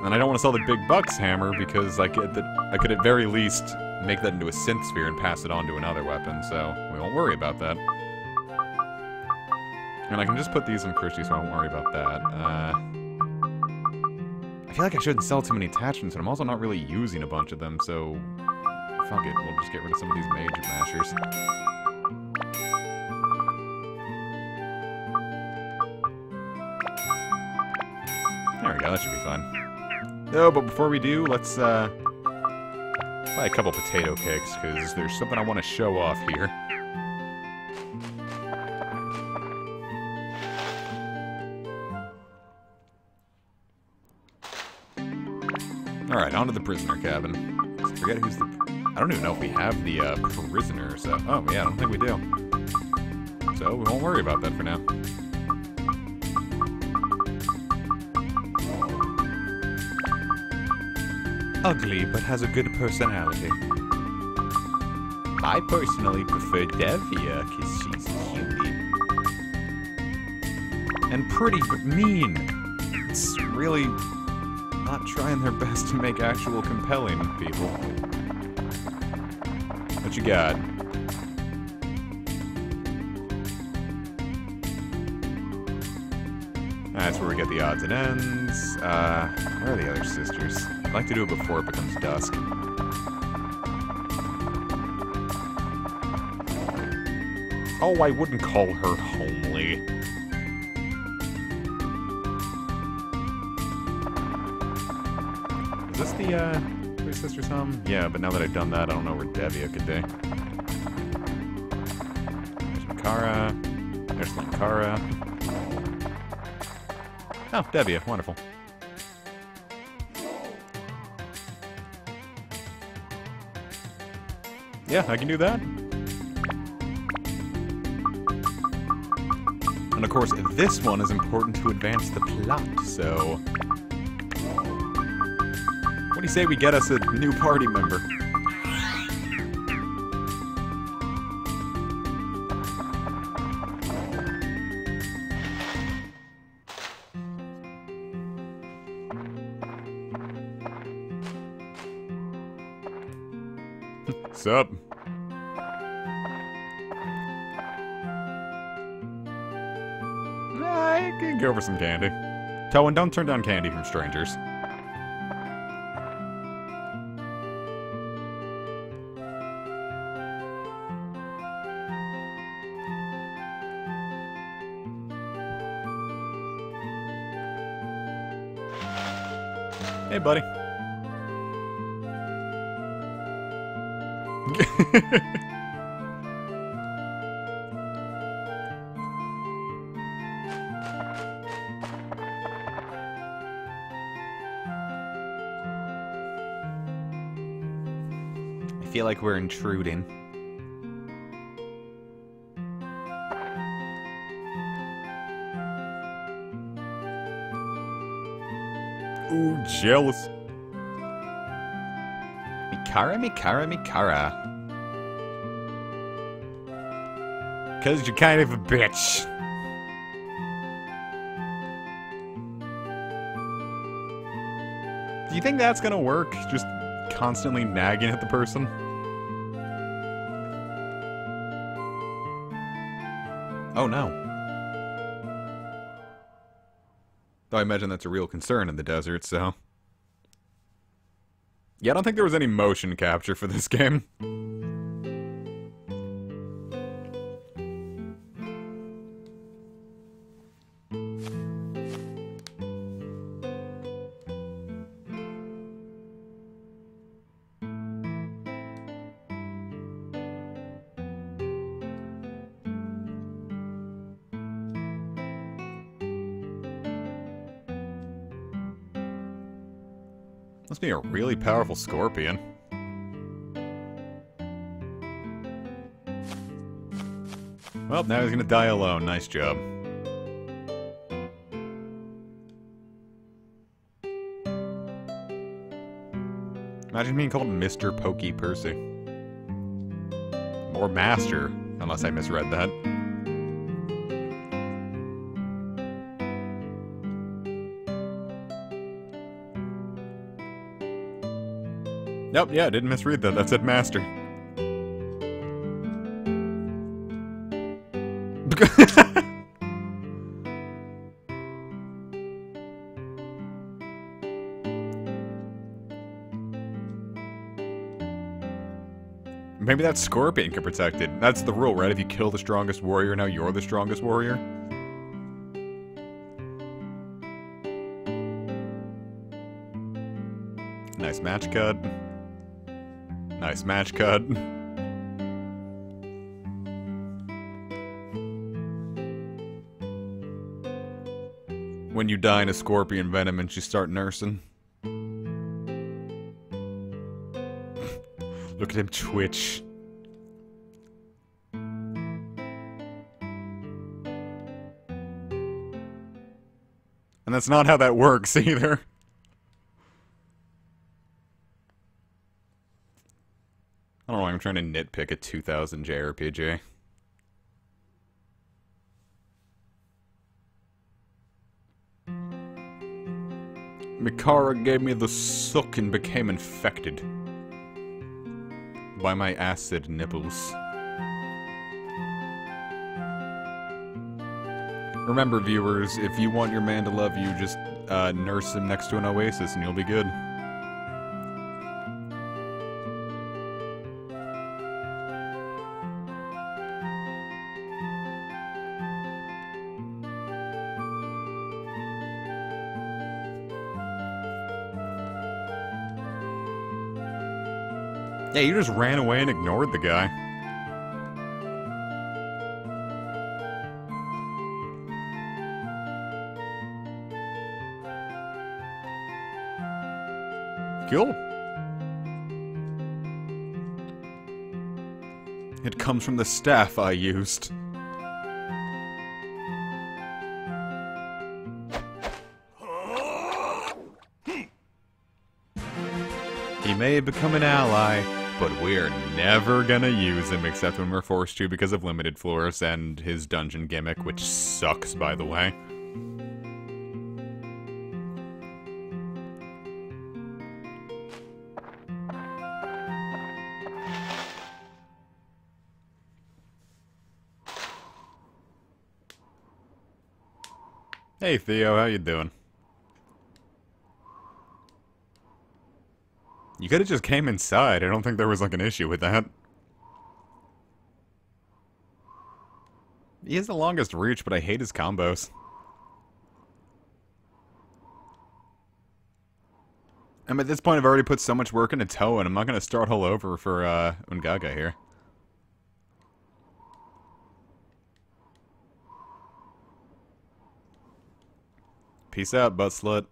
And I don't want to sell the big bucks hammer, because I could at very least make that into a synth sphere and pass it on to another weapon, so we won't worry about that. And I can just put these in Christie, so I won't worry about that. I feel like I shouldn't sell too many attachments, and I'm also not really using a bunch of them, so... Fuck it, we'll just get rid of some of these mage mashers. There we go, that should be fun. Oh, but before we do, let's buy a couple potato cakes, because there's something I want to show off here. Alright, on to the prisoner cabin. I forget who's the... I don't even know if we have the prisoner, so... Oh, yeah, I don't think we do. So, we won't worry about that for now. Ugly, but has a good personality. I personally prefer Devia, because she's cutie. And pretty, but mean. It's really... not trying their best to make actual compelling people. What you got? That's where we get the odds and ends. Where are the other sisters? I'd like to do it before it becomes dusk. Oh, I wouldn't call her homely. Is this the, Three Sisters home? Yeah, but now that I've done that, I don't know where Devia could be. There's Makara. There's Lankara. Oh, Devia. Wonderful. Yeah, I can do that. And of course, this one is important to advance the plot, so... What do you say we get us a new party member? What's up? I can go for some candy. Towan, don't turn down candy from strangers. Hey, buddy. I feel like we're intruding. Ooh, jealous. Mikara, Mikara, Mikara. 'Cause you're kind of a bitch. Do you think that's gonna work? Just constantly nagging at the person? Oh no. Though I imagine that's a real concern in the desert, so... Yeah, I don't think there was any motion capture for this game. Must be a really powerful scorpion. Well, now he's gonna die alone. Nice job. Imagine being called Mr. Pokey Percy. Or Master, unless I misread that. Nope, yeah, I didn't misread that. That said Master. Maybe that scorpion can protect it. That's the rule, right? If you kill the strongest warrior, now you're the strongest warrior. Nice match cut. Nice match cut. When you die in a scorpion venom and you start nursing. Look at him twitch. And that's not how that works either. I don't know why I'm trying to nitpick a 2000 JRPG. Mikara gave me the suck and became infected by my acid nipples. Remember, viewers, if you want your man to love you, just nurse him next to an oasis and you'll be good. Yeah, you just ran away and ignored the guy. Cool. It comes from the staff I used. He may become an ally, but we're never gonna use him except when we're forced to because of limited floors and his dungeon gimmick, which sucks, by the way. Hey Theo, how you doing? You could've just came inside. I don't think there was, like, an issue with that. He has the longest reach, but I hate his combos. And at this point, I've already put so much work into Toe, and I'm not gonna start all over for, Ungaga here. Peace out, butt slut.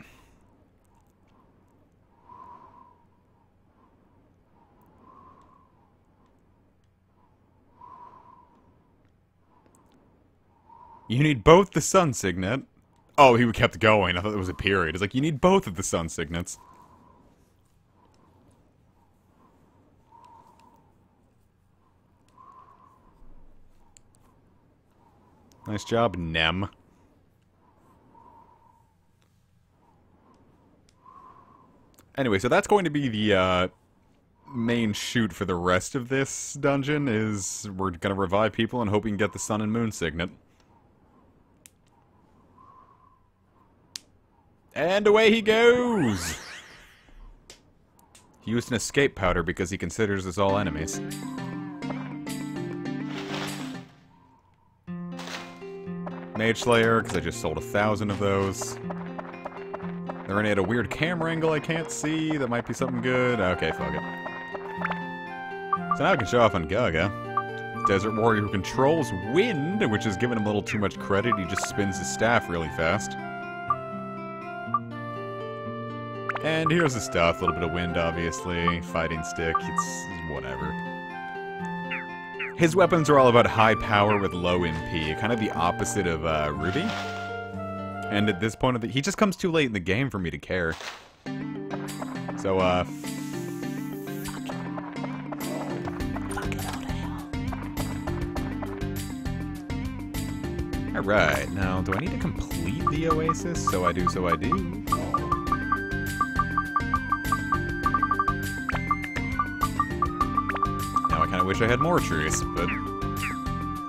You need both the sun signet. Oh, he kept going. I thought it was a period. It's like, you need both of the sun signets. Nice job, Nem. Anyway, so that's going to be the main shoot for the rest of this dungeon, is we're gonna revive people and hope we can get the sun and moon signet. And away he goes! He used an escape powder because he considers us all enemies. Mage Slayer, because I just sold 1,000 of those. They're gonna hit a weird camera angle I can't see. That might be something good. Okay, fuck it. So now I can show off on Gaga. Desert Warrior who controls wind, which is giving him a little too much credit. He just spins his staff really fast. And here's the stuff. A little bit of wind, obviously. Fighting stick. It's whatever. His weapons are all about high power with low MP. Kind of the opposite of Ruby. And at this point, he just comes too late in the game for me to care. So, Alright, now, do I need to complete the Oasis? So I do, so I do. Now I kinda wish I had more trees, but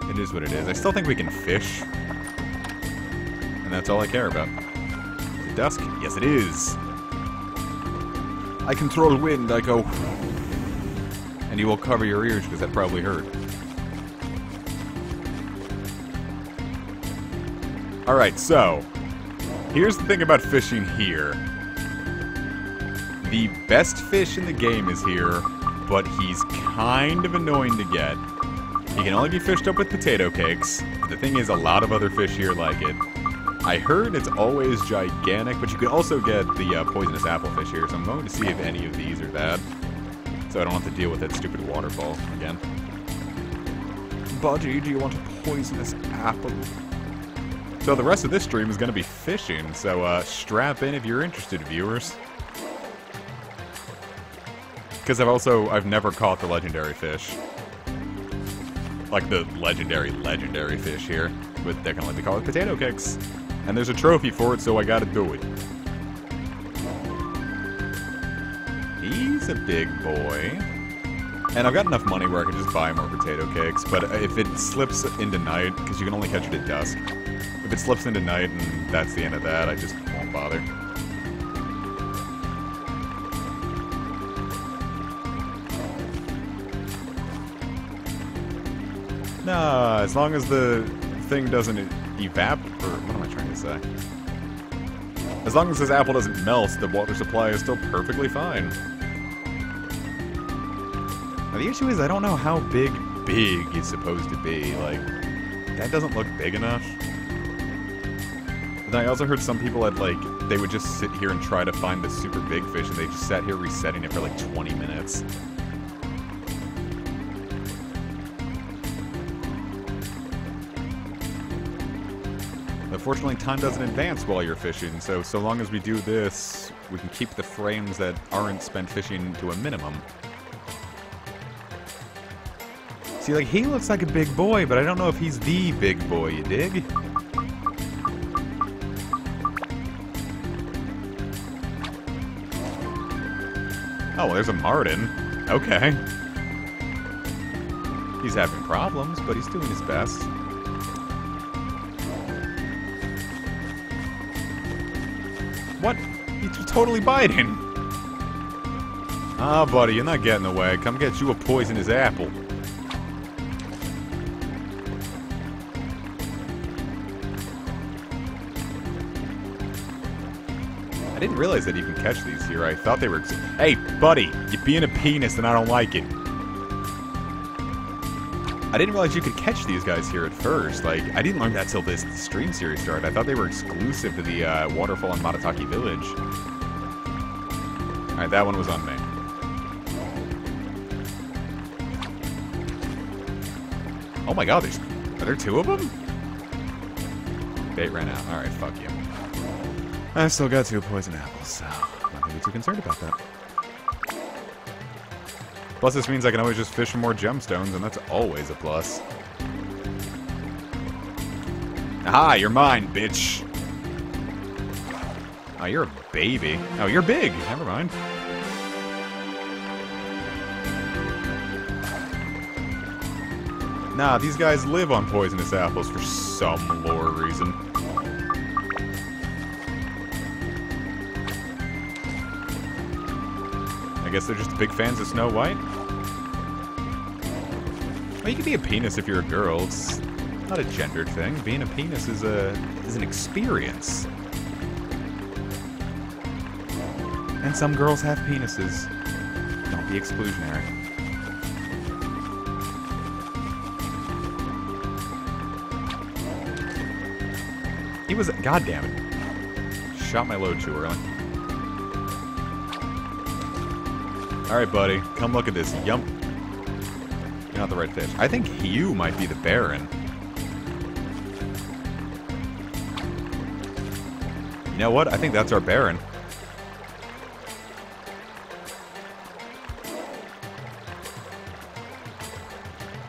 it is what it is. I still think we can fish. And that's all I care about. Is it dusk? Yes, it is! I control wind, I go... And you will cover your ears, because that probably hurt. Alright, so, here's the thing about fishing here. The best fish in the game is here, but he's kind of annoying to get. He can only be fished up with potato cakes. The thing is, a lot of other fish here like it. I heard it's always gigantic, but you can also get the poisonous applefish here, so I'm going to see if any of these are that. So I don't have to deal with that stupid waterfall again. Budgie, do you want a poisonous apple? So the rest of this stream is going to be fishing, so strap in if you're interested, viewers. Because I've never caught the legendary fish. Like the legendary fish here. But they can only be caught with potato cakes. And there's a trophy for it, so I gotta do it. He's a big boy. And I've got enough money where I can just buy more potato cakes, but if it slips into night, because you can only catch it at dusk, if it slips into night and that's the end of that, I just won't bother. Nah, as long as the thing doesn't evaporate, or what am I trying to say? As long as this apple doesn't melt, the water supply is still perfectly fine. Now the issue is I don't know how big is supposed to be, like, that doesn't look big enough. But I also heard some people had, like, they would just sit here and try to find the super big fish, and they just sat here resetting it for like 20 minutes. Unfortunately, time doesn't advance while you're fishing, so long as we do this, we can keep the frames that aren't spent fishing to a minimum. See, like, he looks like a big boy, but I don't know if he's the big boy, you dig? Oh, well, there's a martin. Okay. He's having problems, but he's doing his best. What? He's totally biting. Ah, buddy, you're not getting away. Come get you a poisonous apple. I didn't realize that you can catch these here. I thought they were... Hey, buddy, you're being a penis and I don't like it. I didn't realize you could catch these guys here at first. Like, I didn't learn that till this stream series started. I thought they were exclusive to the waterfall in Matataki Village. Alright, that one was on me. Oh my god, are there two of them? Bait ran out. Alright, fuck you. I still got 2 poison apples, so I'm not really too concerned about that. Plus, this means I can always just fish for more gemstones, and that's always a plus. Aha, you're mine, bitch. Oh, you're a baby. Oh, you're big. Never mind. Nah, these guys live on poisonous apples for some lore reason. I guess they're just big fans of Snow White. Well, you can be a penis if you're a girl. It's not a gendered thing. Being a penis is an experience. And some girls have penises. Don't be exclusionary. He was... God damn it. Shot my load too early. Alright, buddy. Come look at this. Yump. You're not the right fish. I think you might be the Baron. You know what? I think that's our Baron.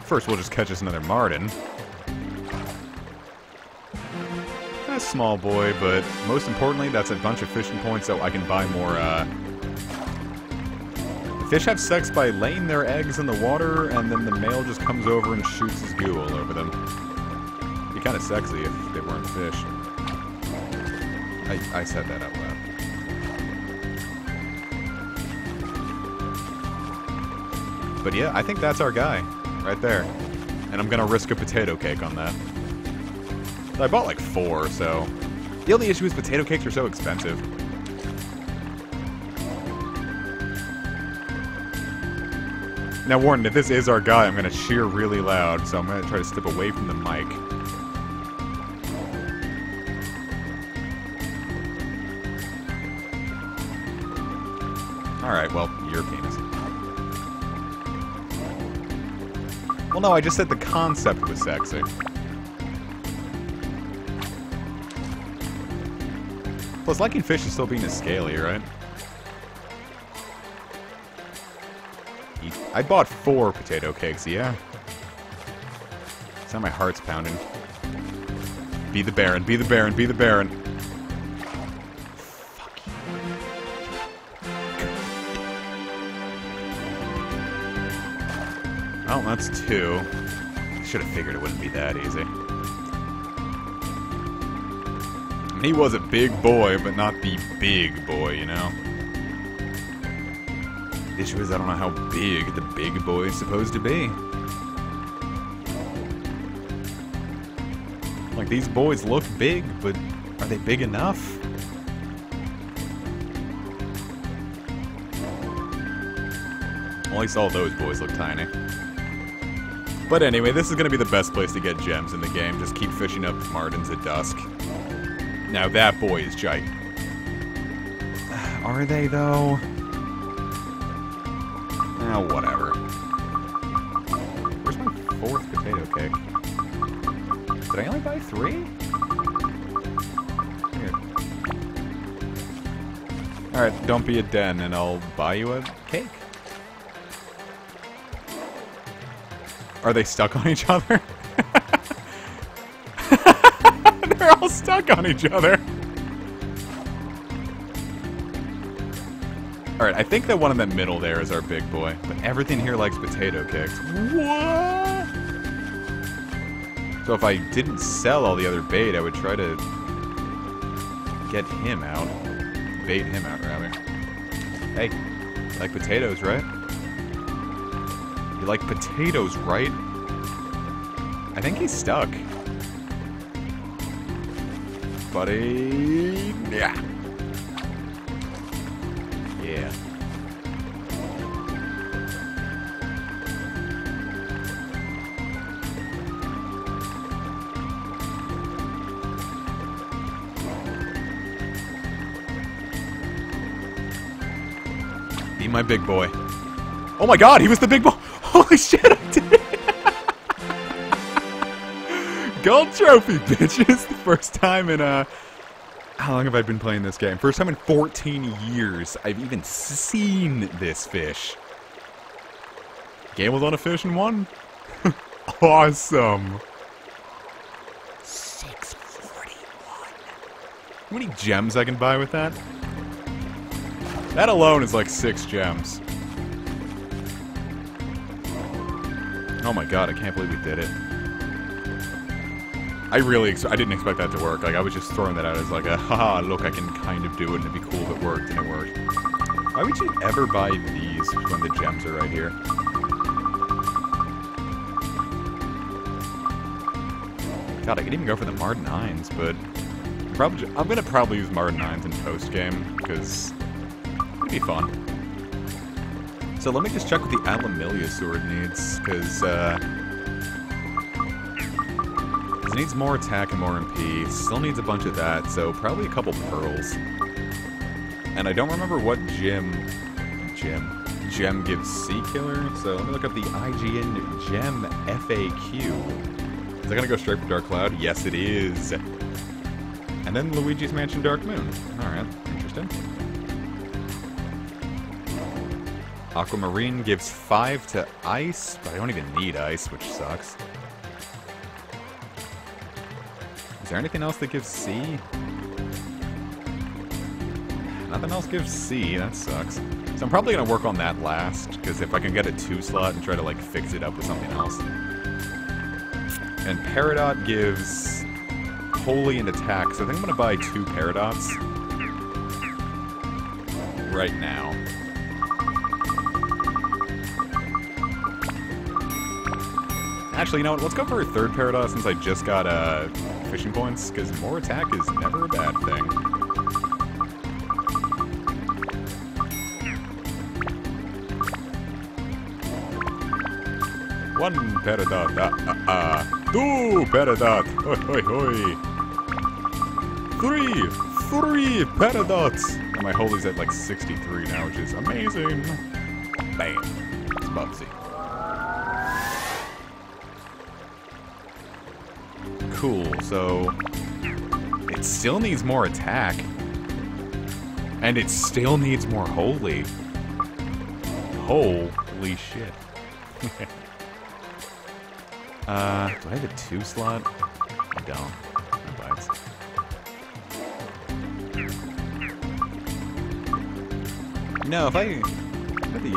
First, we'll just catch us another Martin. A small boy, but most importantly, that's a bunch of fishing points so I can buy more, Fish have sex by laying their eggs in the water, and then the male just comes over and shoots his goo all over them. It'd be kind of sexy if they weren't fish. I said that out loud. But yeah, I think that's our guy. Right there. And I'm gonna risk a potato cake on that. I bought like 4, so... The only issue is potato cakes are so expensive. Now, Warren, if this is our guy, I'm gonna cheer really loud, so I'm gonna try to step away from the mic. Alright, well, you're a penis. Well, no, I just said the concept was sexy. Plus, liking fish is still being a scaly, right? I bought 4 potato cakes, yeah. So my heart's pounding. Be the Baron, be the Baron, be the Baron. Fuck you. Oh, that's 2. Should have figured it wouldn't be that easy. He was a big boy, but not the big boy, you know? The issue is I don't know how big the big boy is supposed to be. Like, these boys look big, but are they big enough? Well, at least all those boys look tiny. But anyway, this is going to be the best place to get gems in the game. Just keep fishing up Martins at dusk. Now that boy is giant. Are they, though? Oh, whatever. Where's my 4th potato cake? Did I only buy 3? Here. Alright, don't be a den, and I'll buy you a cake. Are they stuck on each other? They're all stuck on each other. Alright, I think that one in the middle there is our big boy. But everything here likes potato cakes. What? So if I didn't sell all the other bait, I would try to get him out. Bait him out, rather. Hey, you like potatoes, right? You like potatoes, right? I think he's stuck. Buddy... Yeah. Yeah. Be my big boy. Oh my god, he was the big boy! Holy shit, I did it! Gold trophy, bitches! The first time in, how long have I been playing this game? First time in 14 years I've even seen this fish. Game was on a fish and won? Awesome. 6 How many gems I can buy with that? That alone is like 6 gems. Oh my god, I can't believe we did it. I didn't expect that to work. Like, I was just throwing that out as like a, haha, look, I can kind of do it and it'd be cool if it worked, and it worked. Why would you ever buy these when the gems are right here? God, I could even go for the Martin 9s, but I'm gonna probably use Martin 9s in post-game, because it'd be fun. So let me just check what the Alamilia sword needs, because it needs more attack and more MP. Still needs a bunch of that, so probably a couple pearls. And I don't remember what gem gives Sea Killer, so let me look up the IGN Gem FAQ. Is that gonna go straight for Dark Cloud? Yes, it is. And then Luigi's Mansion Dark Moon. Alright, interesting. Aquamarine gives 5 to Ice, but I don't even need Ice, which sucks. Is there anything else that gives Sea? Nothing else gives Sea, that sucks. So I'm probably gonna work on that last, because if I can get a 2 slot and try to like fix it up with something else. And Peridot gives Holy and Attack, so I think I'm gonna buy 2 Peridots right now. Actually, you know what? Let's go for a 3rd Peridot since I just got fishing points, because more attack is never a bad thing. One Peridot, 2 Peridot, hoi hoi hoi. 3 Peridots! And my Holy's at like 63 now, which is amazing. Bam. It's Bubsy. Cool, so it still needs more attack. And it still needs more Holy. Holy shit. Do I have a 2 slot? I don't. No bites. No, if I had the,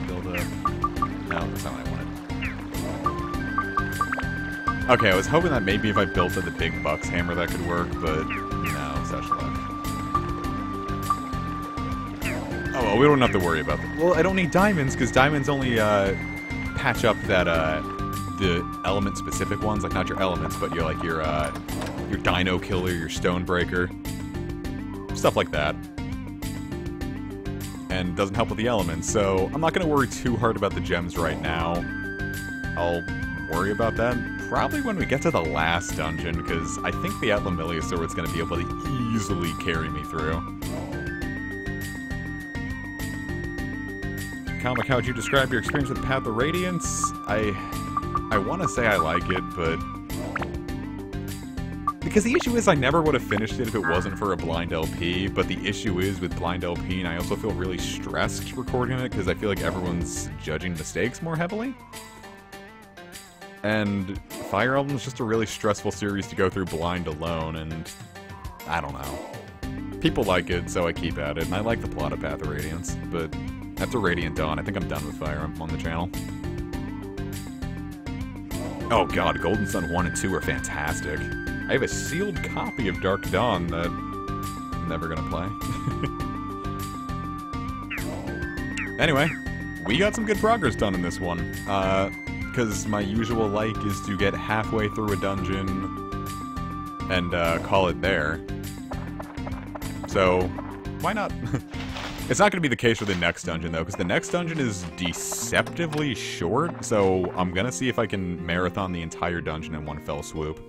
build up... No, that's not what I wanted. Okay, I was hoping that maybe if I built the big Bucks hammer that could work, but no, such luck. Oh, well, we don't have to worry about that. Well, I don't need diamonds, because diamonds only, patch up that, the element-specific ones, like not your elements, but your like your Dino Killer, your Stonebreaker, stuff like that, and doesn't help with the elements. So I'm not gonna worry too hard about the gems right now. I'll worry about that probably when we get to the last dungeon, because I think the Atlamilia Sword's gonna be able to easily carry me through. Comic, how would you describe your experience with Path of Radiance? I want to say I like it, but... Because the issue is I never would have finished it if it wasn't for a blind LP, but the issue is with blind LP, and I also feel really stressed recording it, because I feel like everyone's judging mistakes more heavily. And Fire Emblem is just a really stressful series to go through blind alone, and I don't know. People like it, so I keep at it, and I like the plot of Path of Radiance, but after Radiant Dawn, I think I'm done with Fire Emblem on the channel. Oh god, Golden Sun 1 and 2 are fantastic. I have a sealed copy of Dark Dawn that I'm never gonna play. Anyway, we got some good progress done in this one. Because my usual like is to get halfway through a dungeon and call it there. So, why not? It's not going to be the case for the next dungeon, though, because the next dungeon is deceptively short, so I'm going to see if I can marathon the entire dungeon in one fell swoop.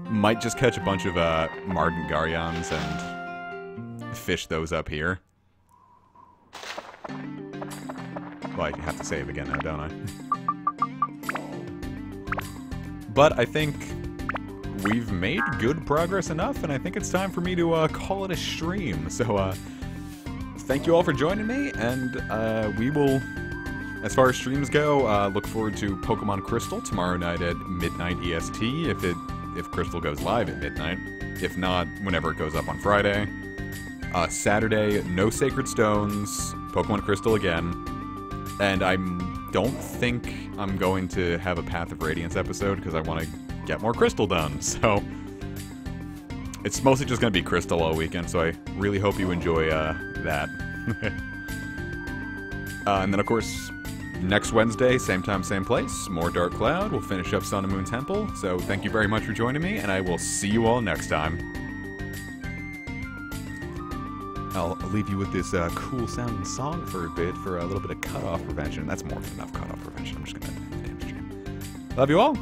Might just catch a bunch of Mardant Garyons and fish those up here. Well, I have to save again now, don't I? But I think we've made good progress enough, and I think it's time for me to call it a stream. So, thank you all for joining me, and we will, as far as streams go, look forward to Pokemon Crystal tomorrow night at midnight EST, if Crystal goes live at midnight. If not, whenever it goes up on Friday. Saturday, no Sacred Stones, Pokemon Crystal again. And I don't think I'm going to have a Path of Radiance episode because I want to get more Crystal done, so... It's mostly just going to be Crystal all weekend, so I really hope you enjoy that. And then, of course, next Wednesday, same time, same place, more Dark Cloud. We'll finish up Sun and Moon Temple. So thank you very much for joining me, and I will see you all next time. I'll leave you with this cool-sounding song for a bit for a little bit of cutoff prevention. That's more than enough cutoff prevention. I'm just going to end the damn stream. Love you all.